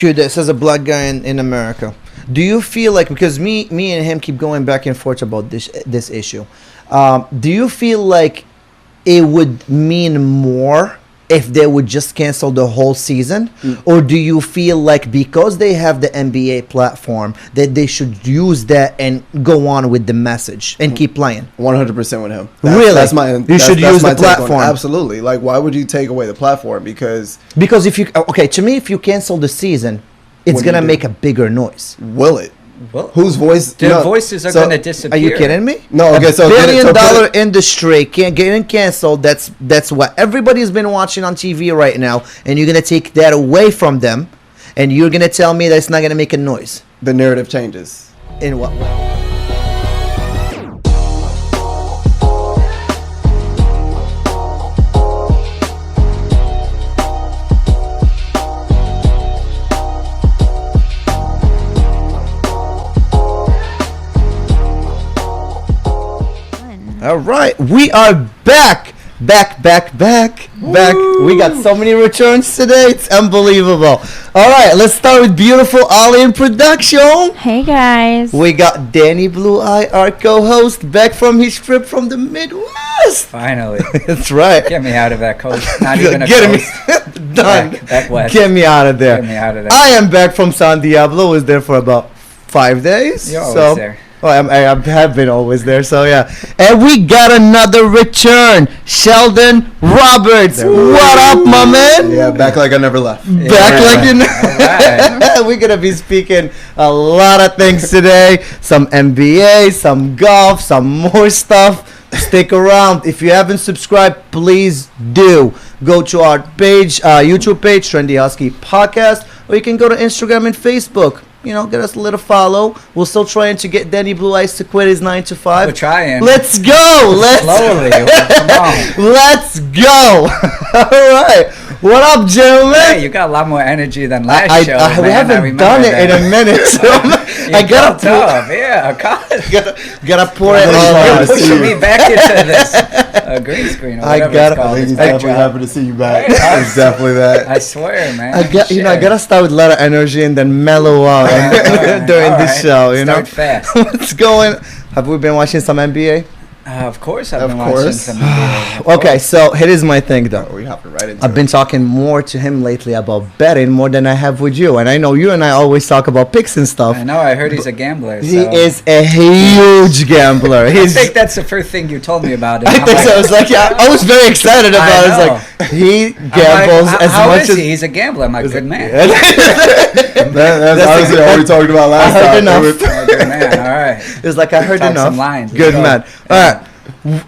you this as a black guy in America. Do you feel like, because me and him keep going back and forth about this issue, do you feel like it would mean more if they would just cancel the whole season? Or do you feel like because they have the NBA platform that they should use that and go on with the message and keep playing? 100% with him. Really? That's you should use the platform. Absolutely. Like, why would you take away the platform? Because if you, to me, if you cancel the season, it's going to make a bigger noise. Will it? Well, whose voice? Their voices are going to disappear. Are you kidding me? No, okay, so $1 billion industry getting canceled. That's what everybody's been watching on TV right now, and you're gonna take that away from them, and you're gonna tell me that it's not gonna make a noise. The narrative changes. In what way? All right, we are back. We got so many returns today. It's unbelievable. All right, let's start with beautiful Ollie in production. Hey, guys. We got Danny Blue Eye, our co-host, back from his trip from the Midwest. Finally. That's right. Get me out of that coast. Not even a Get coast. me done. Back west. Get me out of there. Get me out of there. I am back from San Diablo. Was there for about 5 days. You're always there. Well, I have been always there, so yeah. And we got another return, Sheldon Roberts. What up, my man? Yeah, back like I never left. Back like you know. Right. We're gonna be speaking a lot of things today. Some NBA, some golf, some more stuff. Stick around. If you haven't subscribed, please do. Go to our page, YouTube page, Trendy Husky Podcast, or you can go to Instagram and Facebook. You know, get us a little follow. We're still trying to get Danny Blue Eyes to quit his 9 to 5. We're trying. Let's go. Slowly. Come on. Let's go. All right. What up, gentlemen? Hey, you got a lot more energy than last show. We haven't done it in a minute. So I gotta gotta pour it on. You're pushing me back into this green screen or whatever it's called. He's definitely happy to see you back. Right. It's definitely that. I swear, man. I gotta start with a lot of energy and then mellow out during the show. You know, start fast. What's going? Have we been watching some NBA? Of course, I've been watching some NBA. Okay, so here is my thing, though. We hopping right into I've been talking more to him lately about betting more than I have with you, and I know you and I always talk about picks and stuff. I know. I heard he's a gambler. He is a huge gambler. I think that's the first thing you told me about him. I think so. I was like, yeah, I was very excited about it. It's like he gambles as much as he's a gambler. I'm a good man. That's honestly all we talked about last time. I heard enough. Good man. All right. It's like I heard Talk enough. Some lines. Good man. All right.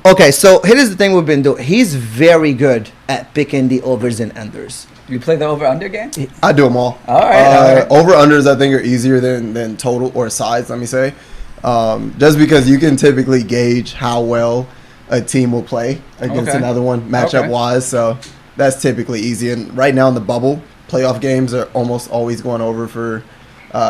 Okay, so here's the thing we've been doing. He's very good at picking the overs and unders. You play the over-under game? I do them all. All right. Over-unders, I think, are easier than total or sides, let me say. Just because you can typically gauge how well a team will play against another one, matchup-wise. So that's typically easy. And right now in the bubble, playoff games are almost always going over for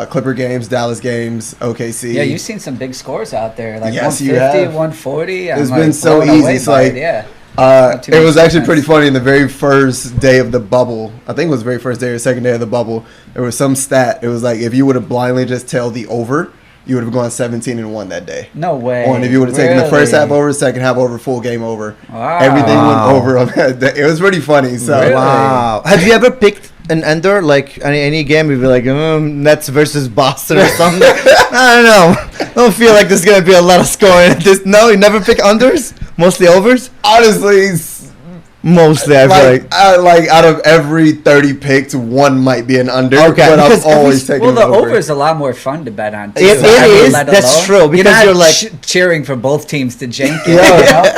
Clipper games, Dallas games, OKC. Yeah, you've seen some big scores out there, like yes, 150, 140. It's been so easy. It's like, it was actually pretty funny in the very first day of the bubble. I think it was the very first day or second day of the bubble. There was some stat. It was like if you would have blindly just tell the over, you would have gone 17-1 that day. No way. Or if you would have taken the first half over, second half over, full game over. Wow. Everything went over on that day. It was pretty funny. So Really? Wow. Have you ever picked an under, like any game? You'd be like, Nets versus Boston or something. I don't know. I don't feel like there's going to be a lot of scoring. No, you never pick unders? Mostly overs? honestly, Mostly, I feel like out of every 30 picks, one might be an under. Okay, but because I'm always taking the over. over is a lot more fun to bet on. Too. It is. That's true, because you're like cheering for both teams to jank it. Yeah.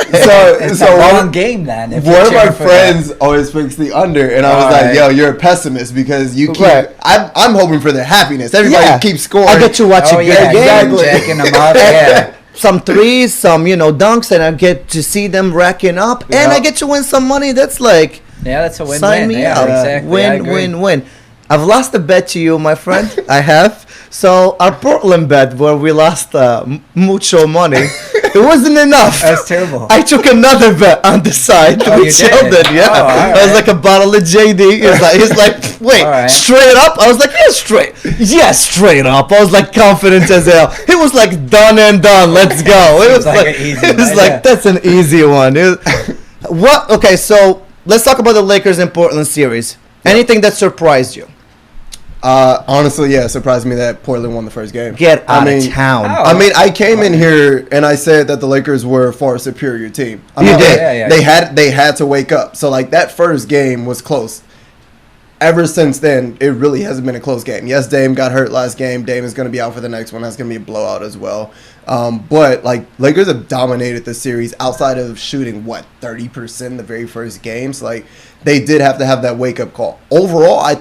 It's a long game then. One of my friends always picks the under, and I was like, "Yo, you're a pessimist because you keep." I'm hoping for their happiness. Everybody keeps scoring. I get to watch a good game, jacking them up. Yeah. Some threes, some dunks, and I get to see them racking up, and I get to win some money. That's like, that's a win-win. Sign me yeah, up. Exactly. Win. I've lost a bet to you, my friend. I have. So our Portland bet where we lost mucho money, it wasn't enough. That's terrible. I took another bet on the side with Sheldon. Yeah, I was like a bottle of JD. He's like, wait, straight up? I was like, yeah, straight up. I was like confident as hell. It was like done and done. Let's go. It was like it was like that's an easy one. What? Okay, so let's talk about the Lakers in Portland series. Anything that surprised you? Honestly, yeah, it surprised me that Portland won the first game. Get out of town. I mean, I came in here and I said that the Lakers were a far superior team. You did. Yeah. They had to wake up. So, like, that first game was close. Ever since then, it really hasn't been a close game. Yes, Dame got hurt last game. Dame is going to be out for the next one. That's going to be a blowout as well. But, like, Lakers have dominated the series outside of shooting, 30% the very first games. Like, they did have to have that wake-up call. Overall, I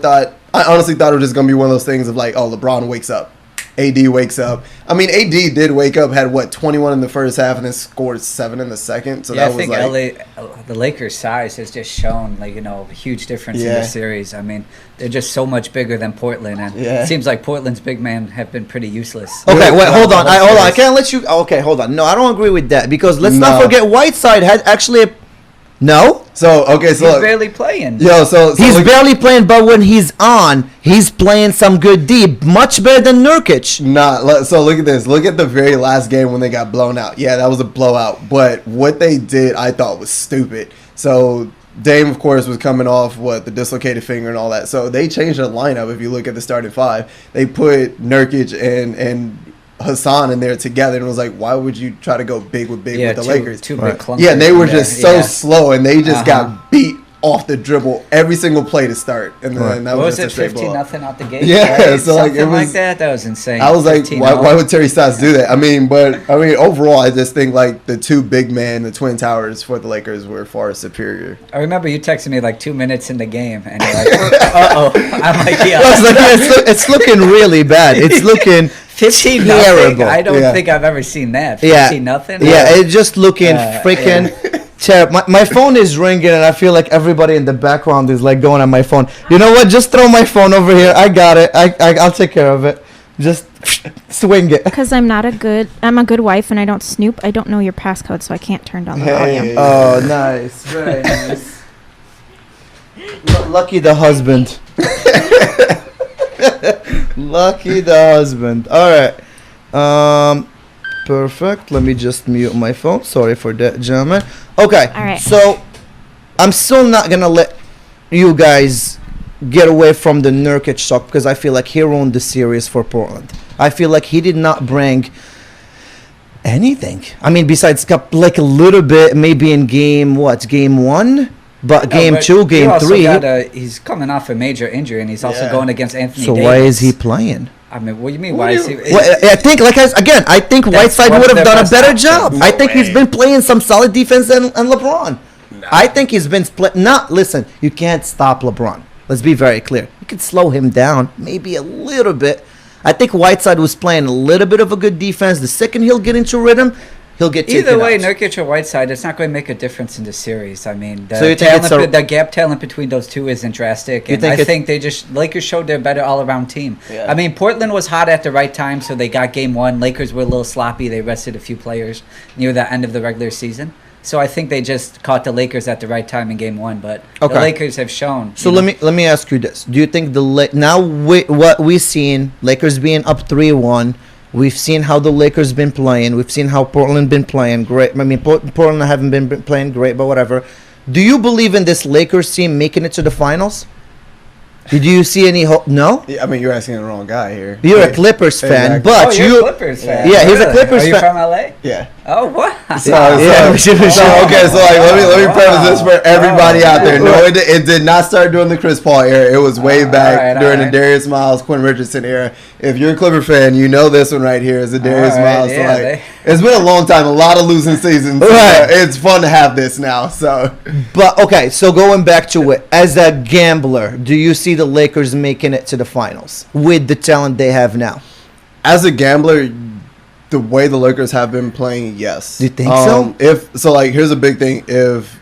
honestly thought it was just going to be one of those things of like, oh, LeBron wakes up. AD wakes up. I mean, AD did wake up, had 21 in the first half, and then scored 7 in the second. So yeah, that was I think the Lakers' size has just shown a huge difference in the series. I mean, they're just so much bigger than Portland, and it seems like Portland's big men have been pretty useless. Okay, wait, hold on. I can't let you. Okay, hold on. No, I don't agree with that because let's not forget Whiteside had actually. No. So he's barely playing. He's barely playing, but when he's on, he's playing some good D, much better than Nurkic. So look at this. Look at the very last game when they got blown out. Yeah, that was a blowout. But what they did, I thought was stupid. So Dame, of course, was coming off the dislocated finger and all that. So they changed the lineup. If you look at the starting five, they put Nurkic and Hassan in there together, and it was like, why would you try to go big with the Lakers? Two big clunkers. Yeah, they were just so slow, and they just got beat off the dribble every single play to start, and then that was just a straight 15-0 out the gate. Yeah, right? so like it was that was insane. I was like, why would Terry Stotts do that? I mean, overall, I just think like the two big men, the Twin Towers for the Lakers were far superior. I remember you texted me like 2 minutes in the game, and you're like, uh-oh. I'm like, yeah. I was like, it's looking really bad. It's looking 15 terrible. I don't think I've ever seen that. 15 nothing. Yeah, it's just looking freaking terrible. My phone is ringing, and I feel like everybody in the background is like going on my phone. You know what? Just throw my phone over here. I got it. I'll take care of it. Just swing it. Because I'm a good wife, and I don't snoop. I don't know your passcode, so I can't turn down the volume. Oh, nice. Very nice. Lucky the husband. Lucky the husband. All right. Perfect. Let me just mute my phone. Sorry for that, gentlemen. Okay. All right. So I'm still not gonna let you guys get away from the Nurkic talk because I feel like he ruined the series for Portland. I feel like he did not bring anything. I mean, besides like a little bit, maybe in game 1. But game 2, game 3... he's coming off a major injury, and he's also going against Anthony Davis. So why is he playing? I mean, what do you mean? Why is he... I think, I think Whiteside would have done a better job. I think he's been playing some solid defense and LeBron. No. I think he's been... Listen, you can't stop LeBron. Let's be very clear. You can slow him down, maybe a little bit. I think Whiteside was playing a little bit of a good defense. The second he'll get into rhythm... He'll get either way, out. Nurkic or Whiteside, it's not going to make a difference in the series. I mean, the gap talent between those two isn't drastic. And I think Lakers showed they're a better all-around team. Yeah. I mean, Portland was hot at the right time, so they got game 1. Lakers were a little sloppy. They rested a few players near the end of the regular season. So I think they just caught the Lakers at the right time in game 1. But the Lakers have shown. So let me ask you this: do you think what we've seen, Lakers being up 3-1? We've seen how the Lakers been playing. We've seen how Portland been playing great. I mean, Portland haven't been playing great, but whatever. Do you believe in this Lakers team making it to the finals? Did you see any hope? No? Yeah, I mean, you're asking the wrong guy here. You're a Clippers fan, but you're a Clippers fan. Yeah, he's a Clippers fan. Are you from LA? Yeah. Oh, what? So let me preface this for everybody out there. No, it did not start during the Chris Paul era. It was way back during the Darius Miles, Quentin Richardson era. If you're a Clipper fan, you know this one right here is the Darius Miles. Yeah, it's been a long time, a lot of losing seasons. Right. It's fun to have this now. So, but okay, so going back to it, as a gambler, do you see the Lakers making it to the finals with the talent they have now? As a gambler, the way the Lakers have been playing, yes. Do you think so? Here's a big thing. If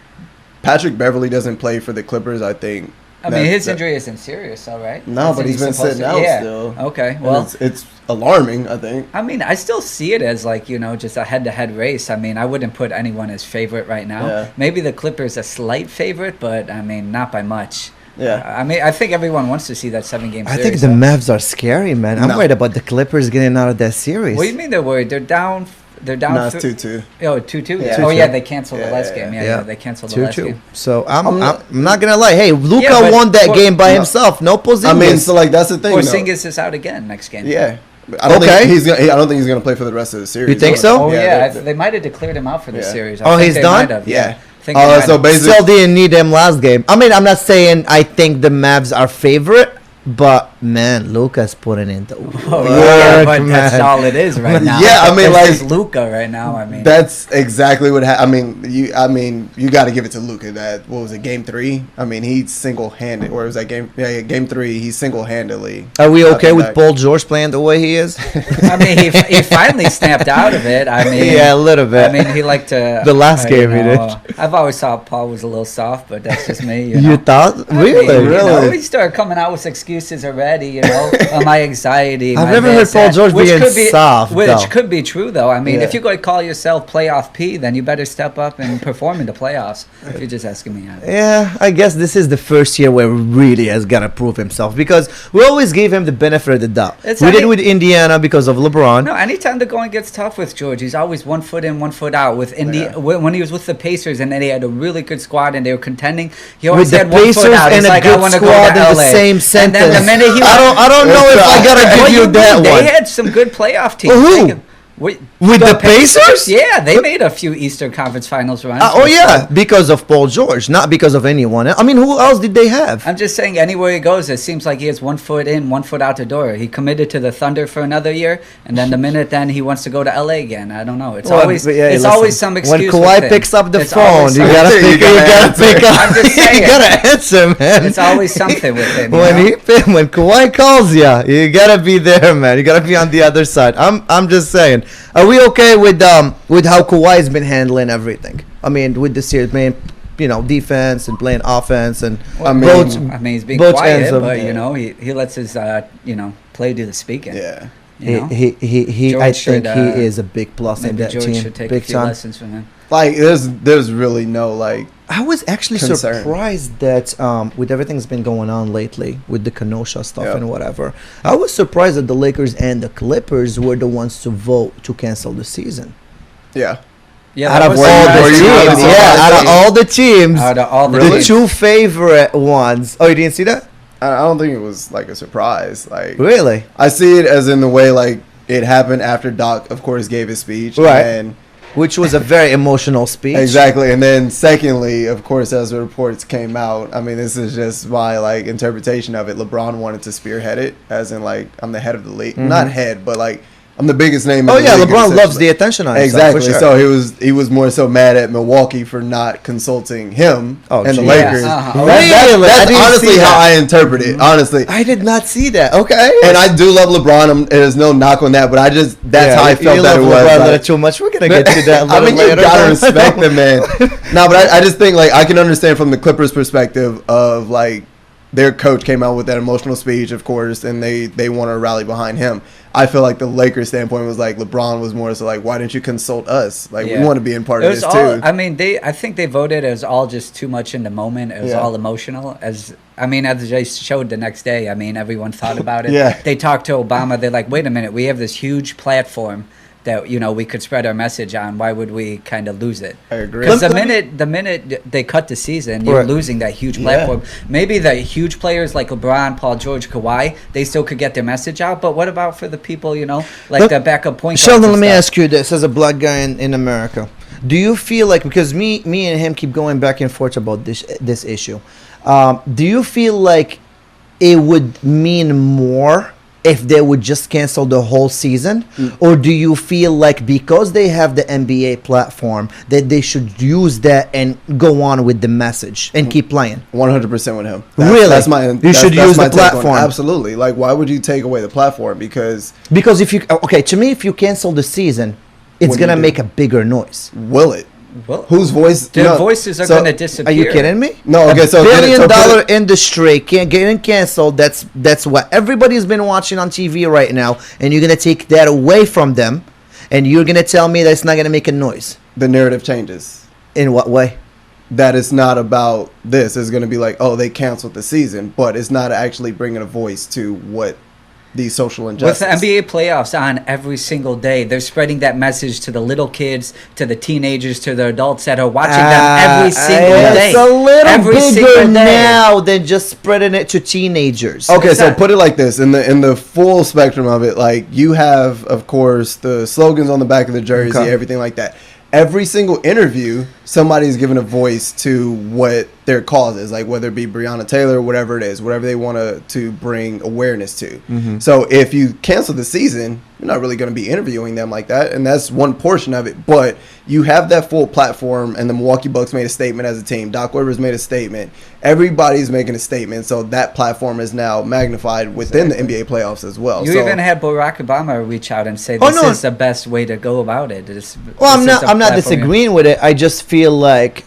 Patrick Beverley doesn't play for the Clippers, I think I mean, his injury isn't serious, all right? No, but he's been sitting out still. Okay, well, it's alarming, I think. I mean, I still see it as like, just a head-to-head race. I mean, I wouldn't put anyone as favorite right now. Yeah. Maybe the Clippers a slight favorite, but I mean, not by much. Yeah. I mean, I think everyone wants to see that 7-game series. I think the Mavs are scary, man. I'm worried about the Clippers getting out of that series. What do you mean they're worried? They're down. No, it's 2-2. Oh, 2-2? Yeah. Oh, yeah, they canceled the last game. Yeah, they canceled the last game. So, I'm not going to lie. Hey, Luka won that game by himself. No Porzingis. I mean, so, like, that's the thing. Porzingis is out again next game. Yeah. I don't think he's gonna play for the rest of the series. You think so? Oh, yeah. They might have declared him out for the series. He's done? Yeah. So basically, still didn't need him last game. I mean, I'm not saying I think the Mavs are favorite, but man, Luka's putting in the work, but that's all it is right now. Yeah, I mean, like Luka right now. I mean, that's exactly what happened. You got to give it to Luka. That what was it, Game 3? I mean, he single-handed, or was that game? Yeah, Game 3. He single-handedly. Are we okay with Paul George playing the way he is? I mean, he finally snapped out of it. I mean, yeah, a little bit. I mean, he liked to. The last game he did. I've always thought Paul was a little soft, but that's just me. You thought? Really? He started coming out with excuses already. On my anxiety. I've never heard Paul George being soft. Which could be true, though. I mean, if you're going to call yourself playoff P, then you better step up and perform in the playoffs. If you're just asking me. Yeah, I guess this is the first year where really has got to prove himself, because we always gave him the benefit of the doubt. We did with Indiana because of LeBron. No, anytime the going gets tough with George, he's always 1 foot in, 1 foot out. With when he was with the Pacers and then they had a really good squad and they were contending, he always had 1 foot out. He's like, I want to go to LA. The same sentence. And then the minute he I don't know if I gotta give you that one. They had some good playoff teams. Who? With the Pacers? Yeah, they made a few Eastern Conference Finals runs. Because of Paul George, not because of anyone else. I mean, who else did they have? I'm just saying, anywhere he goes, it seems like he has 1 foot in, 1 foot out the door. He committed to the Thunder for another year, and then the minute then he wants to go to LA again. I don't know. It's always some excuse. When Kawhi picks up the phone, you gotta pick up. I'm just saying, you gotta answer, man. It's always something with him. When Kawhi calls you gotta be there, man. You gotta be on the other side. I'm just saying. Are we okay with how Kawhi's been handling everything? I mean, with the series, man, defense and playing offense, and he's being quiet, but he lets his play do the speaking. Yeah. He I think he is a big plus in that George team. Should take a few lessons from him. Like there's really no like. I was actually surprised that with everything that's been going on lately with the Kenosha stuff and whatever, I was surprised that the Lakers and the Clippers were the ones to vote to cancel the season. Yeah. Yeah, out of all the teams, the two favorite ones. Oh, you didn't see that? I don't think it was like a surprise. Like, really? I see it as in the way like it happened after Doc, of course, gave his speech, right? Which was a very emotional speech. Exactly. And then secondly, of course, as the reports came out, I mean, this is just my like interpretation of it. LeBron wanted to spearhead it, as in like, I'm the head of the league. Mm-hmm. Not head, but like, I'm the biggest name in the league. Oh, yeah, LeBron loves the attention on himself. Exactly. Sure. So he was more so mad at Milwaukee for not consulting him and the Lakers. That's honestly how I interpret it, honestly. I did not see that. Okay. And I do love LeBron. There's no knock on that, but that's how I felt that it was. LeBron a little too much. We're going to get to that later. I mean, you got to respect the man. No, but I just think, like, I can understand from the Clippers' perspective of, like, their coach came out with that emotional speech, of course, and they want to rally behind him. I feel like the Lakers standpoint was like LeBron was more so like, why didn't you consult us? Like, we want to be in part of this too. I mean, I think they voted as all just too much in the moment. It was all emotional. As they showed the next day, I mean, everyone thought about it. They talked to Obama. They're like, wait a minute, we have this huge platform that we could spread our message on. Why would we kind of lose it? I agree. Because the minute they cut the season, you're losing that huge platform. Maybe the huge players like LeBron, Paul George, Kawhi, they still could get their message out. But what about for the people, like the backup point guards? Sheldon, let me ask you this: as a black guy in America, do you feel like, because me and him keep going back and forth about this issue, do you feel like it would mean more if they would just cancel the whole season? Or do you feel like because they have the NBA platform that they should use that and go on with the message and keep playing? 100% with him. You should use the platform. Absolutely. Like, why would you take away the platform? Because if you to me, if you cancel the season, it's gonna make a bigger noise. Will it? Well, whose voice? Their voices are going to disappear. Are you kidding me? No. Okay, so $1 billion industry getting canceled. That's what everybody's been watching on TV right now, and you're going to take that away from them, and you're going to tell me that it's not going to make a noise. The narrative changes. In what way? That it's not about this. It's going to be like, oh, they canceled the season, but it's not actually bringing a voice to what these social injustices. With the NBA playoffs on every single day, they're spreading that message to the little kids, to the teenagers, to the adults that are watching them every single day. It's a little bigger now than just spreading it to teenagers. Okay, so put it like this: in the full spectrum of it, like you have, of course, the slogans on the back of the jersey, everything like that. Every single interview, somebody's giving a voice to what their cause is, like whether it be Breonna Taylor, whatever it is, whatever they want to bring awareness to. Mm-hmm. So if you cancel the season, you're not really going to be interviewing them like that, and that's one portion of it. But you have that full platform, and the Milwaukee Bucks made a statement as a team. Doc Rivers made a statement. Everybody's making a statement, so that platform is now magnified within the NBA playoffs as well. You even had Barack Obama reach out and say this is the best way to go about it. I'm not disagreeing with it. I just feel like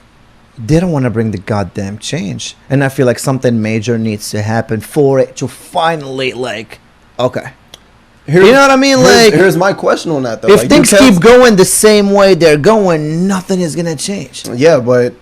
they don't want to bring the goddamn change, and I feel like something major needs to happen for it to finally okay. You know what I mean? Here's my question on that though. If things keep going the same way they're going, nothing is gonna change. Yeah, but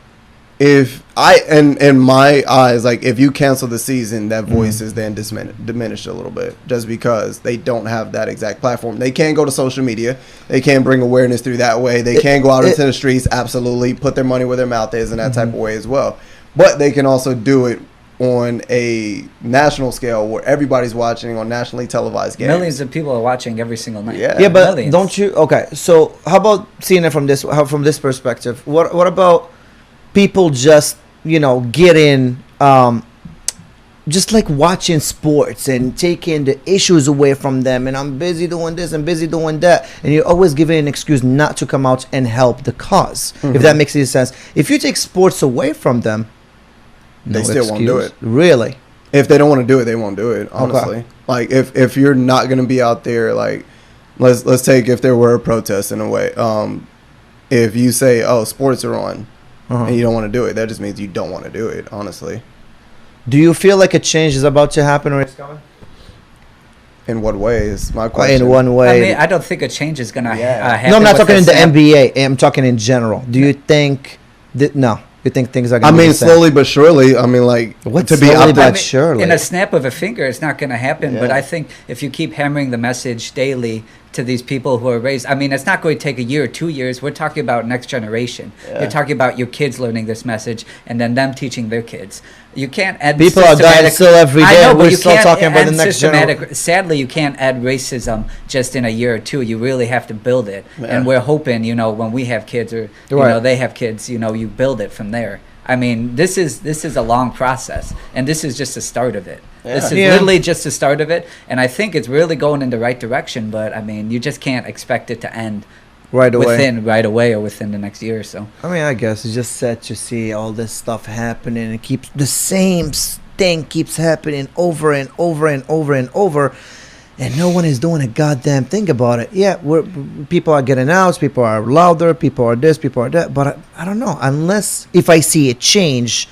if in my eyes, like if you cancel the season, that voice is then diminished a little bit, just because they don't have that exact platform. They can go to social media, they can bring awareness through that way. They can go out into the streets, absolutely, put their money where their mouth is in that type of way as well. But they can also do it on a national scale where everybody's watching on nationally televised games. Millions of people are watching every single night. Yeah, but millions. Don't you? Okay, so how about seeing it from this perspective? What about people just getting just like watching sports and taking the issues away from them, and I'm busy doing this and busy doing that, and you're always giving an excuse not to come out and help the cause. If that makes any sense. If you take sports away from them, they still won't do it. Really? If they don't want to do it, they won't do it, honestly. Okay. Like if you're not going to be out there, like let's take if there were a protest in a way. If you say, "Oh, sports are on," and you don't want to do it, that just means you don't want to do it, honestly. Do you feel like a change is about to happen or it's coming? In what way is my question? In one way. I mean, I don't think a change is going to happen. No, I'm not talking in the NBA. I'm talking in general. Do you think that you think things are going to be the same? Slowly but surely. I mean, like, what's to be slowly but surely? In a snap of a finger, it's not going to happen. Yeah. But I think if you keep hammering the message daily to these people who are raised, I mean, it's not going to take a year or 2 years. We're talking about next generation. Yeah. You're talking about your kids learning this message and then them teaching their kids. You can't add people are dying still every day. I know, we're still talking about the next generation. Sadly, you can't add racism just in a year or two. You really have to build it. Yeah. And we're hoping, when we have kids or they have kids, you build it from there. I mean, this is a long process, and this is just the start of it. Yeah. This is literally just the start of it, and I think it's really going in the right direction. But I mean, you just can't expect it to end right away or within the next year or so. I mean, I guess it's just sad to see all this stuff happening. It keeps the same thing keeps happening over and over and over and over. And no one is doing a goddamn thing about it. Yeah, people are getting out, people are louder, people are this, people are that. But I don't know. Unless if I see it change,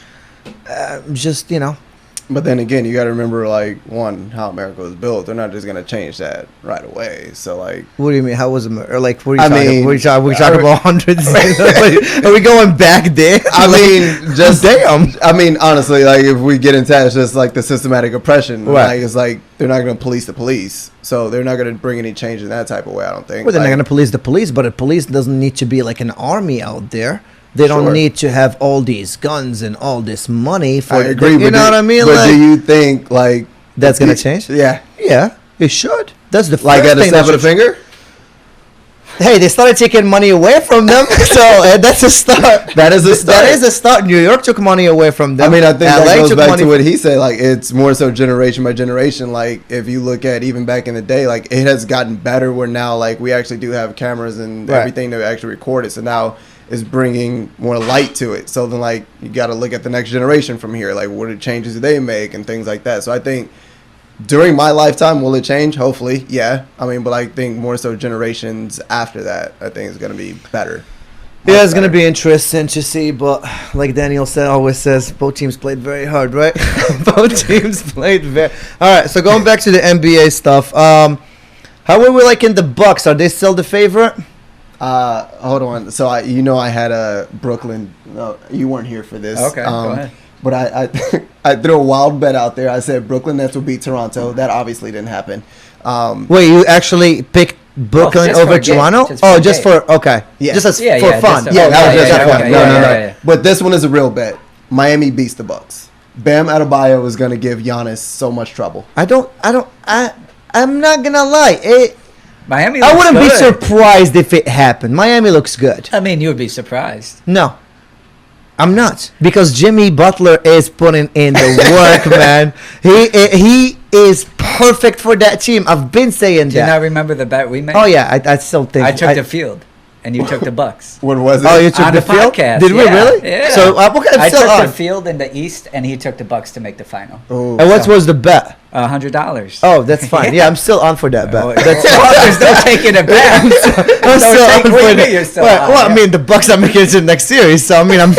But then again, you got to remember, how America was built. They're not just going to change that right away. So, what do you mean? How was America? What are you talking? We talking about hundreds? Are we going back there? I mean, just damn. I mean, honestly, if we get into that, it's just the systematic oppression. Right. It's they're not going to police the police, so they're not going to bring any change in that type of way. I don't think. Well, they're not going to police the police, but the police doesn't need to be an army out there. They don't need to have all these guns and all this money for. I agree. You know what I mean? But do you think that's gonna change? Yeah. Yeah, it should. That's the first thing. At a snap of the finger. Hey, they started taking money away from them, so that's a start. That is a start. That is a start. New York took money away from them. I mean, I think that goes back to what he said. It's more so generation by generation. If you look at even back in the day, it has gotten better. Where now, we actually do have cameras and everything to actually record it. So now is bringing more light to it. So then, you got to look at the next generation from here. What changes do they make and things like that. So I think during my lifetime, will it change? Hopefully, yeah. I mean, but I think more so generations after that, I think is going to be better. Yeah, it's going to be interesting to see, but like Daniel always says, both teams played very hard, right? Both teams played very... All right, so going back to the NBA stuff, how were we like in the Bucks? Are they still the favorite? Hold on. So, I had a Brooklyn... No, you weren't here for this. Okay, go ahead. But I threw a wild bet out there. I said Brooklyn Nets will beat Toronto. That obviously didn't happen. Wait, you actually picked Brooklyn over Toronto? Just for okay. Yeah. Just for fun. That was just for fun. No. But this one is a real bet. Miami beats the Bucks. Bam Adebayo is going to give Giannis so much trouble. I'm not gonna lie. Miami. I wouldn't good. be surprised if it happened. Miami looks good. I mean, you would be surprised. No. I'm not, because Jimmy Butler is putting in the work, man. He is perfect for that team. I've been saying that. Do you not remember the bet we made? Oh yeah, I still think I took the field, and you took the Bucks. What was it? Oh, you took on the field? Podcast. Did we really? Yeah. So I took the on. field in the East, and he took the Bucks to make the final. Oh, and what was the bet? $100. Oh, that's fine. Yeah, I'm still on for that bet. That's there's no taking it back. I'm still on for that. Well, I mean, the Bucks are making it to the next series, so I mean, I'm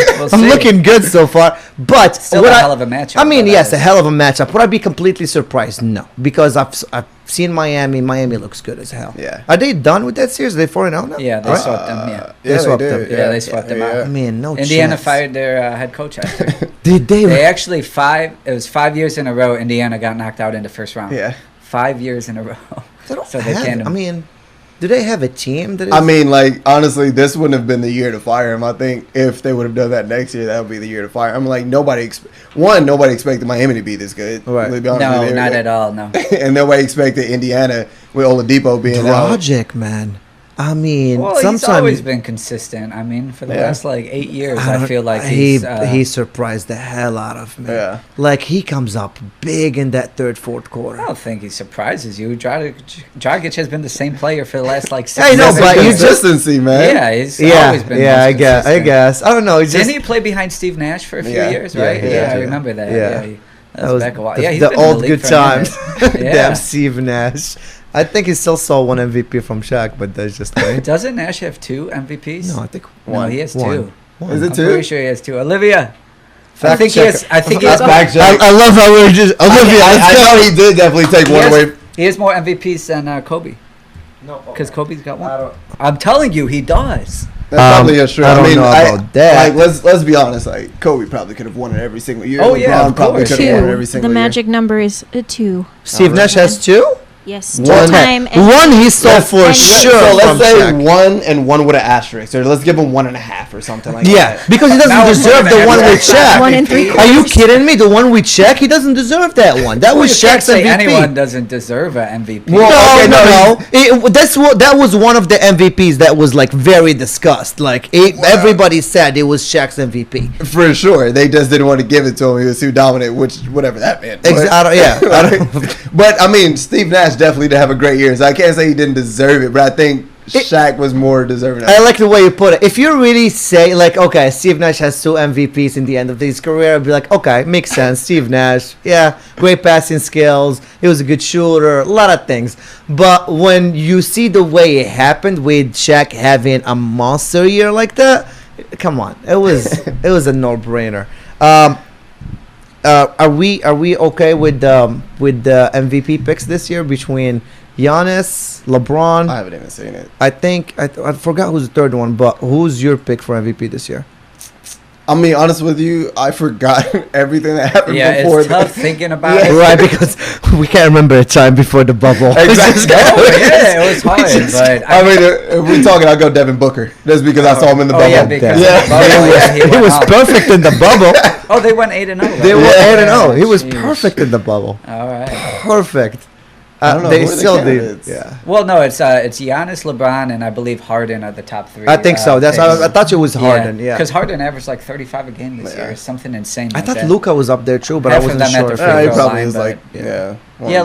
looking good so far. But still a hell of a matchup. I mean, yes, a hell of a matchup. Would I be completely surprised? No, because I've seen Miami. Miami looks good as hell. Yeah. Are they done with that series? Are they 4-0 now? Yeah, they swept them. Yeah, they swept them. Yeah, they swept them out. I mean, no chance. Indiana fired their head coach after. Did they? They actually it was 5 years in a row. Indiana got knocked out in the first round. Yeah. 5 years in a row. So they can't. I mean, do they have a team that is? I mean, like, honestly, this wouldn't have been the year to fire him. I think if they would have done that next year, that would be the year to fire him. I'm like, nobody expected Miami to be this good. Right. No, not at all, no. And nobody expected Indiana with Oladipo being out. Logic, man. I mean, well, he's always been consistent. I mean, for the last 8 years, I feel like he surprised the hell out of me. Yeah, like he comes up big in that third, fourth quarter. I don't think he surprises you. Dragic has been the same player for the last 6 I know, but consistency, man. Yeah, he's always been. Yeah, I guess. I don't know. Didn't he play behind Steve Nash for a few years? Right? Yeah, I remember that. Yeah. That was back a while. He's the old good times. Damn, Steve Nash. I think he still saw one MVP from Shaq, but that's just me. Doesn't Nash have 2 MVPs? No, I think one. No, he has 2. Is it 2? I'm pretty sure he has 2. Olivia. I think he has. I love how we're just Olivia. I know he did definitely take one away. He has more MVPs than Kobe. No, because Kobe's got one. I'm telling you, he does. That's probably a true. I don't know about that. Like, let's be honest. Like, Kobe probably could have won it every single year. Oh, yeah, of probably course. could have won it every single year. The magic number is 2. Steve Nash has 2? Yes, one he stole for sure. So let's say 1 and 1 with an asterisk, or let's give him 1.5 or something like that. Yeah, because he doesn't deserve the one with Shaq. 1 and 3. Are you kidding me? The one with Shaq, he doesn't deserve that one. That was Shaq's MVP. Anyone doesn't deserve an MVP. Well, no. That was one of the MVPs that was like very discussed. Like everybody said it was Shaq's MVP for sure. They just didn't want to give it to him. He was too dominant, which whatever that meant. But I mean, Steve Nash definitely did have a great year. So I can't say he didn't deserve it, but I think Shaq was more deserving of it. I like the way you put it. If you really say, like, okay, Steve Nash has 2 MVPs in the end of his career, I'd be like, okay, makes sense. Steve Nash, yeah, great passing skills. He was a good shooter, a lot of things. But when you see the way it happened with Shaq having a monster year like that, come on, it was a no-brainer. Are we okay with the MVP picks this year between Giannis, LeBron? I haven't even seen it. I forgot who's the third one, but who's your pick for MVP this year? I mean, honest with you, I forgot everything that happened before. It's tough thinking about it. Right, because we can't remember a time before the bubble. Exactly. It was hard. But I mean, if we're talking, I'll go Devin Booker. That's because I saw him in the bubble. Yeah, because he was perfect in the bubble. Oh, they went 8-0. Right? They were 8-0. He was perfect in the bubble. All right. Perfect. I don't know. They still did. Yeah. Well, no, it's Giannis, LeBron, and I believe Harden are the top 3. I think so. That's I thought it was Harden. Yeah. Because Harden averaged 35 a game this year. Something insane. I thought Luka was up there too, but I wasn't sure. He probably was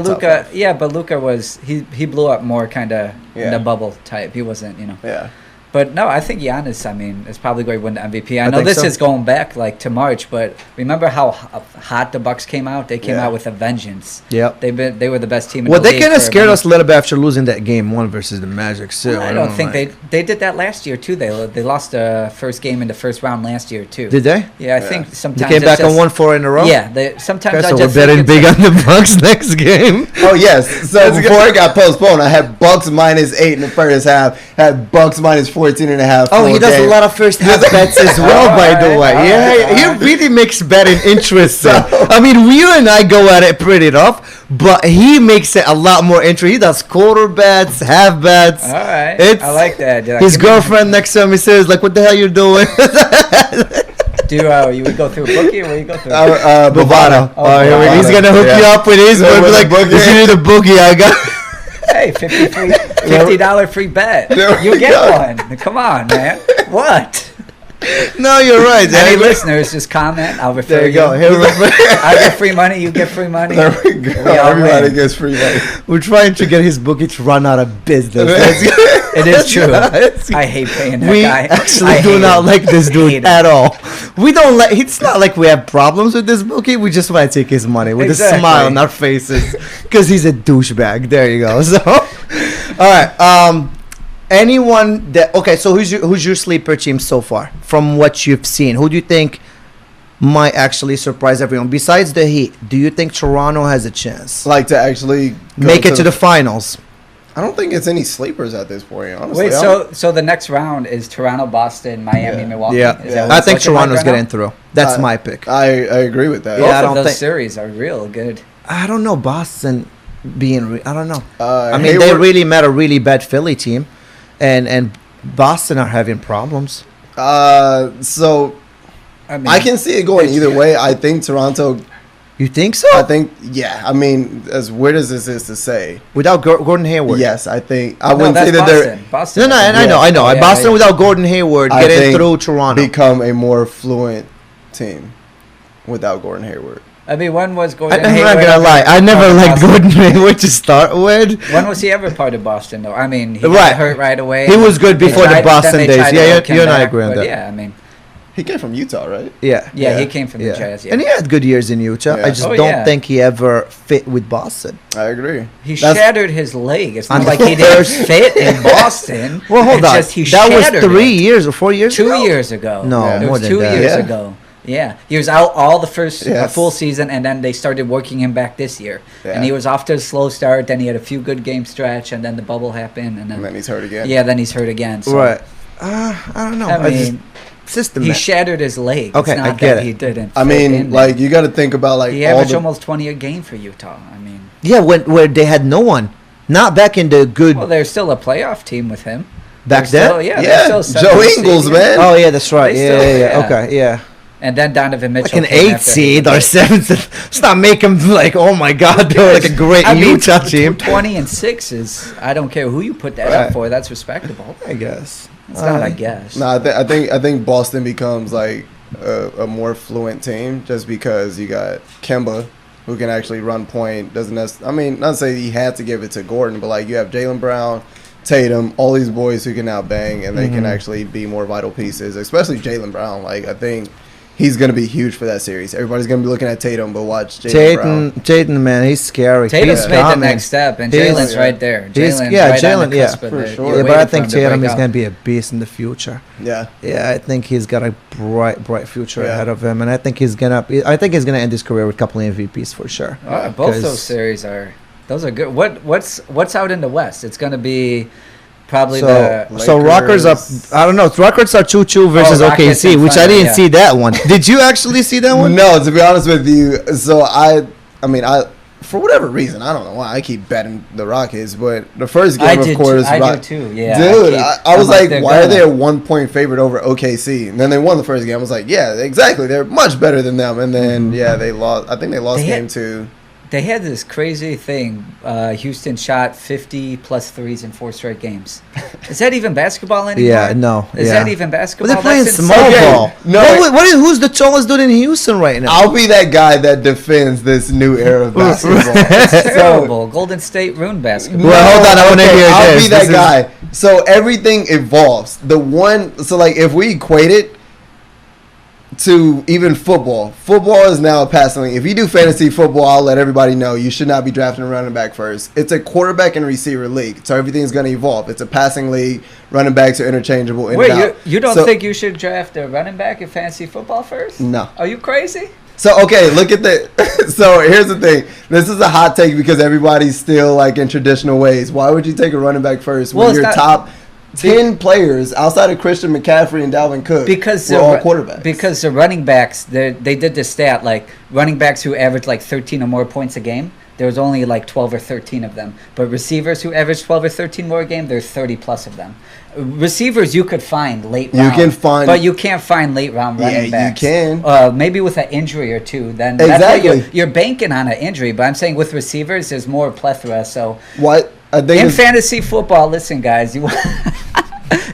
Luka. Yeah, but Luka was he blew up more kind of in the bubble type. He wasn't, Yeah. But no, I think Giannis, is probably going to win the MVP. I know this is going back to March, but remember how hot the Bucks came out? They came out with a vengeance. Yep. They were the best team in the league. Well, they kind of scared us a little bit after losing that game 1 versus the Magic. So I don't think they did that last year too. They lost the first game in the first round last year too. Did they? Yeah, I think sometimes they came back on 1-4 in a row. Yeah, sometimes so we're betting big on the Bucks next game. Oh yes. So before it got postponed, I had Bucks -8 in the first half. Had Bucks -14.5. Oh, he does a lot of first half bets as well, by the way. Yeah, he really makes betting interesting. You and I go at it pretty rough, but he makes it a lot more interesting. He does quarter bets, half bets. All right. I like that. His girlfriend next to him, he says, what the hell you doing? You would go through a bookie, or where you go through? Bovada. He's going to hook you up with his book. If you need a bookie, I got... Hey, $50 free bet. You get one. Come on, man. What? No, you're right. Any listeners, just comment. I'll refer there you. Go. I get free money. You get free money. There we go. Everybody gets free money. We're trying to get his bookie to run out of business. It is true. I hate paying that guy. We actually do not like this dude at all. We don't like. It's not like we have problems with this bookie. We just want to take his money with a smile on our faces because he's a douchebag. There you go. So, all right. Anyone that so who's your sleeper team so far from what you've seen? Who do you think might actually surprise everyone besides the Heat? Do you think Toronto has a chance to actually make it to the finals? I don't think it's any sleepers at this point, honestly. Wait, so the next round is Toronto, Boston, Miami, Milwaukee. Yeah, I think Toronto's getting through. That's my pick. I agree with that. Both of those series are real good. I don't know Boston being. I don't know. They really met a really bad Philly team. And Boston are having problems. I can see it going either way. I think Toronto. You think so? I think, yeah. As weird as this is to say, without Gordon Hayward. Yes, I think I wouldn't say that they're Boston. No, I know. Yeah, Boston without Gordon Hayward getting through Toronto, become a more fluent team without Gordon Hayward. When was Gordon I'm Hayward? not going to lie. I never liked Gordon Hayward to start with. When was he ever part of Boston, though? He got hurt right away. He was good before the Boston days. Yeah, you and I agree on that. Yeah, he came from Utah, right? Yeah, he came from the Jazz. Yeah. And he had good years in Utah. Yeah. I just don't think he ever fit with Boston. I agree. He shattered his leg. It's not like he didn't fit in Boston. Well, hold on. That was 3 years or 4 years ago? 2 years ago. No, more than that. 2 years ago. Yeah, he was out all the first full season, and then they started working him back this year. Yeah. And he was off to a slow start. Then he had a few good game stretch, and then the bubble happened, and then he's hurt again. Yeah, then he's hurt again. So. Right. I don't know. He shattered his leg. Okay, it's not I get it. He didn't. You got to think about he averaged almost 20 a game for Utah. Yeah, where they had no one, not back in the good. Well, they're still a playoff team with him. Back then, Joe Ingles, man. Oh yeah, that's right. Yeah. Okay, yeah. And then Donovan Mitchell. Like an 8 seed or 7th. Let's not make them oh my God, they're like a great Utah team. 20-6 is, I don't care who you put that up for. That's respectable. I guess. It's not, I guess. No, I think Boston becomes a more fluent team just because you got Kemba, who can actually run point. Not to say he had to give it to Gordon, but you have Jaylen Brown, Tatum, all these boys who can now bang and they can actually be more vital pieces, especially Jaylen Brown. I think he's going to be huge for that series. Everybody's going to be looking at Tatum, but watch Jaylen Brown. Tatum, man, he's scary. Tatum's made the next step, and Jaylen's right there. Jaylen, for sure. Yeah, but I think Tatum is going to be a beast in the future. Yeah. Yeah, I think he's got a bright future ahead of him, and I think he's going to end his career with a couple of MVPs for sure. Both those series are good. What's out in the West? It's going to be probably the Lakers. So Rockets are, I don't know. Rockets are 2-2 versus OKC, which I didn't see that one. Did you actually see that one? No, to be honest with you. So I for whatever reason, I don't know why I keep betting the Rockets, but the first game, of course, I do too. Yeah, dude, I was like, why are they a 1 point favorite over OKC? And then they won the first game. I was like, yeah, exactly. They're much better than them. And then they lost. I think they lost game 2. They had this crazy thing. Houston shot 50-plus threes in 4 straight games. Is that even basketball anymore? Yeah, no. Is that even basketball? But they're playing small ball. No, who's the tallest dude in Houston right now? I'll be that guy that defends this new era of basketball. It's terrible. Golden State ruined basketball. Well, hold on. I want to hear I'll this. be that guy. So everything evolves. So like if we equate it to even football is now a passing league. If you do fantasy football, I'll let everybody know you should not be drafting a running back first. It's a quarterback and receiver league, so everything's going to evolve. It's a passing league. Running backs are interchangeable. Wait, you don't think you should draft a running back in fantasy football first? No. Are you crazy? So, okay, look at so here's the thing. This is a hot take because everybody's still like in traditional ways. Why would you take a running back first when your top 10 players outside of Christian McCaffrey and Dalvin Cook were all quarterbacks? Because the running backs, they did this stat, like running backs who average like 13 or more points a game, there was only like 12 or 13 of them. But receivers who average 12 or 13 more a game, there's 30 plus of them. Receivers you could find late round. You can find. But you can't find late round running backs. Yeah, you can. Maybe with an injury or two. Then exactly. That's why you're banking on an injury. But I'm saying with receivers, there's more plethora. So what? In fantasy football, listen, guys,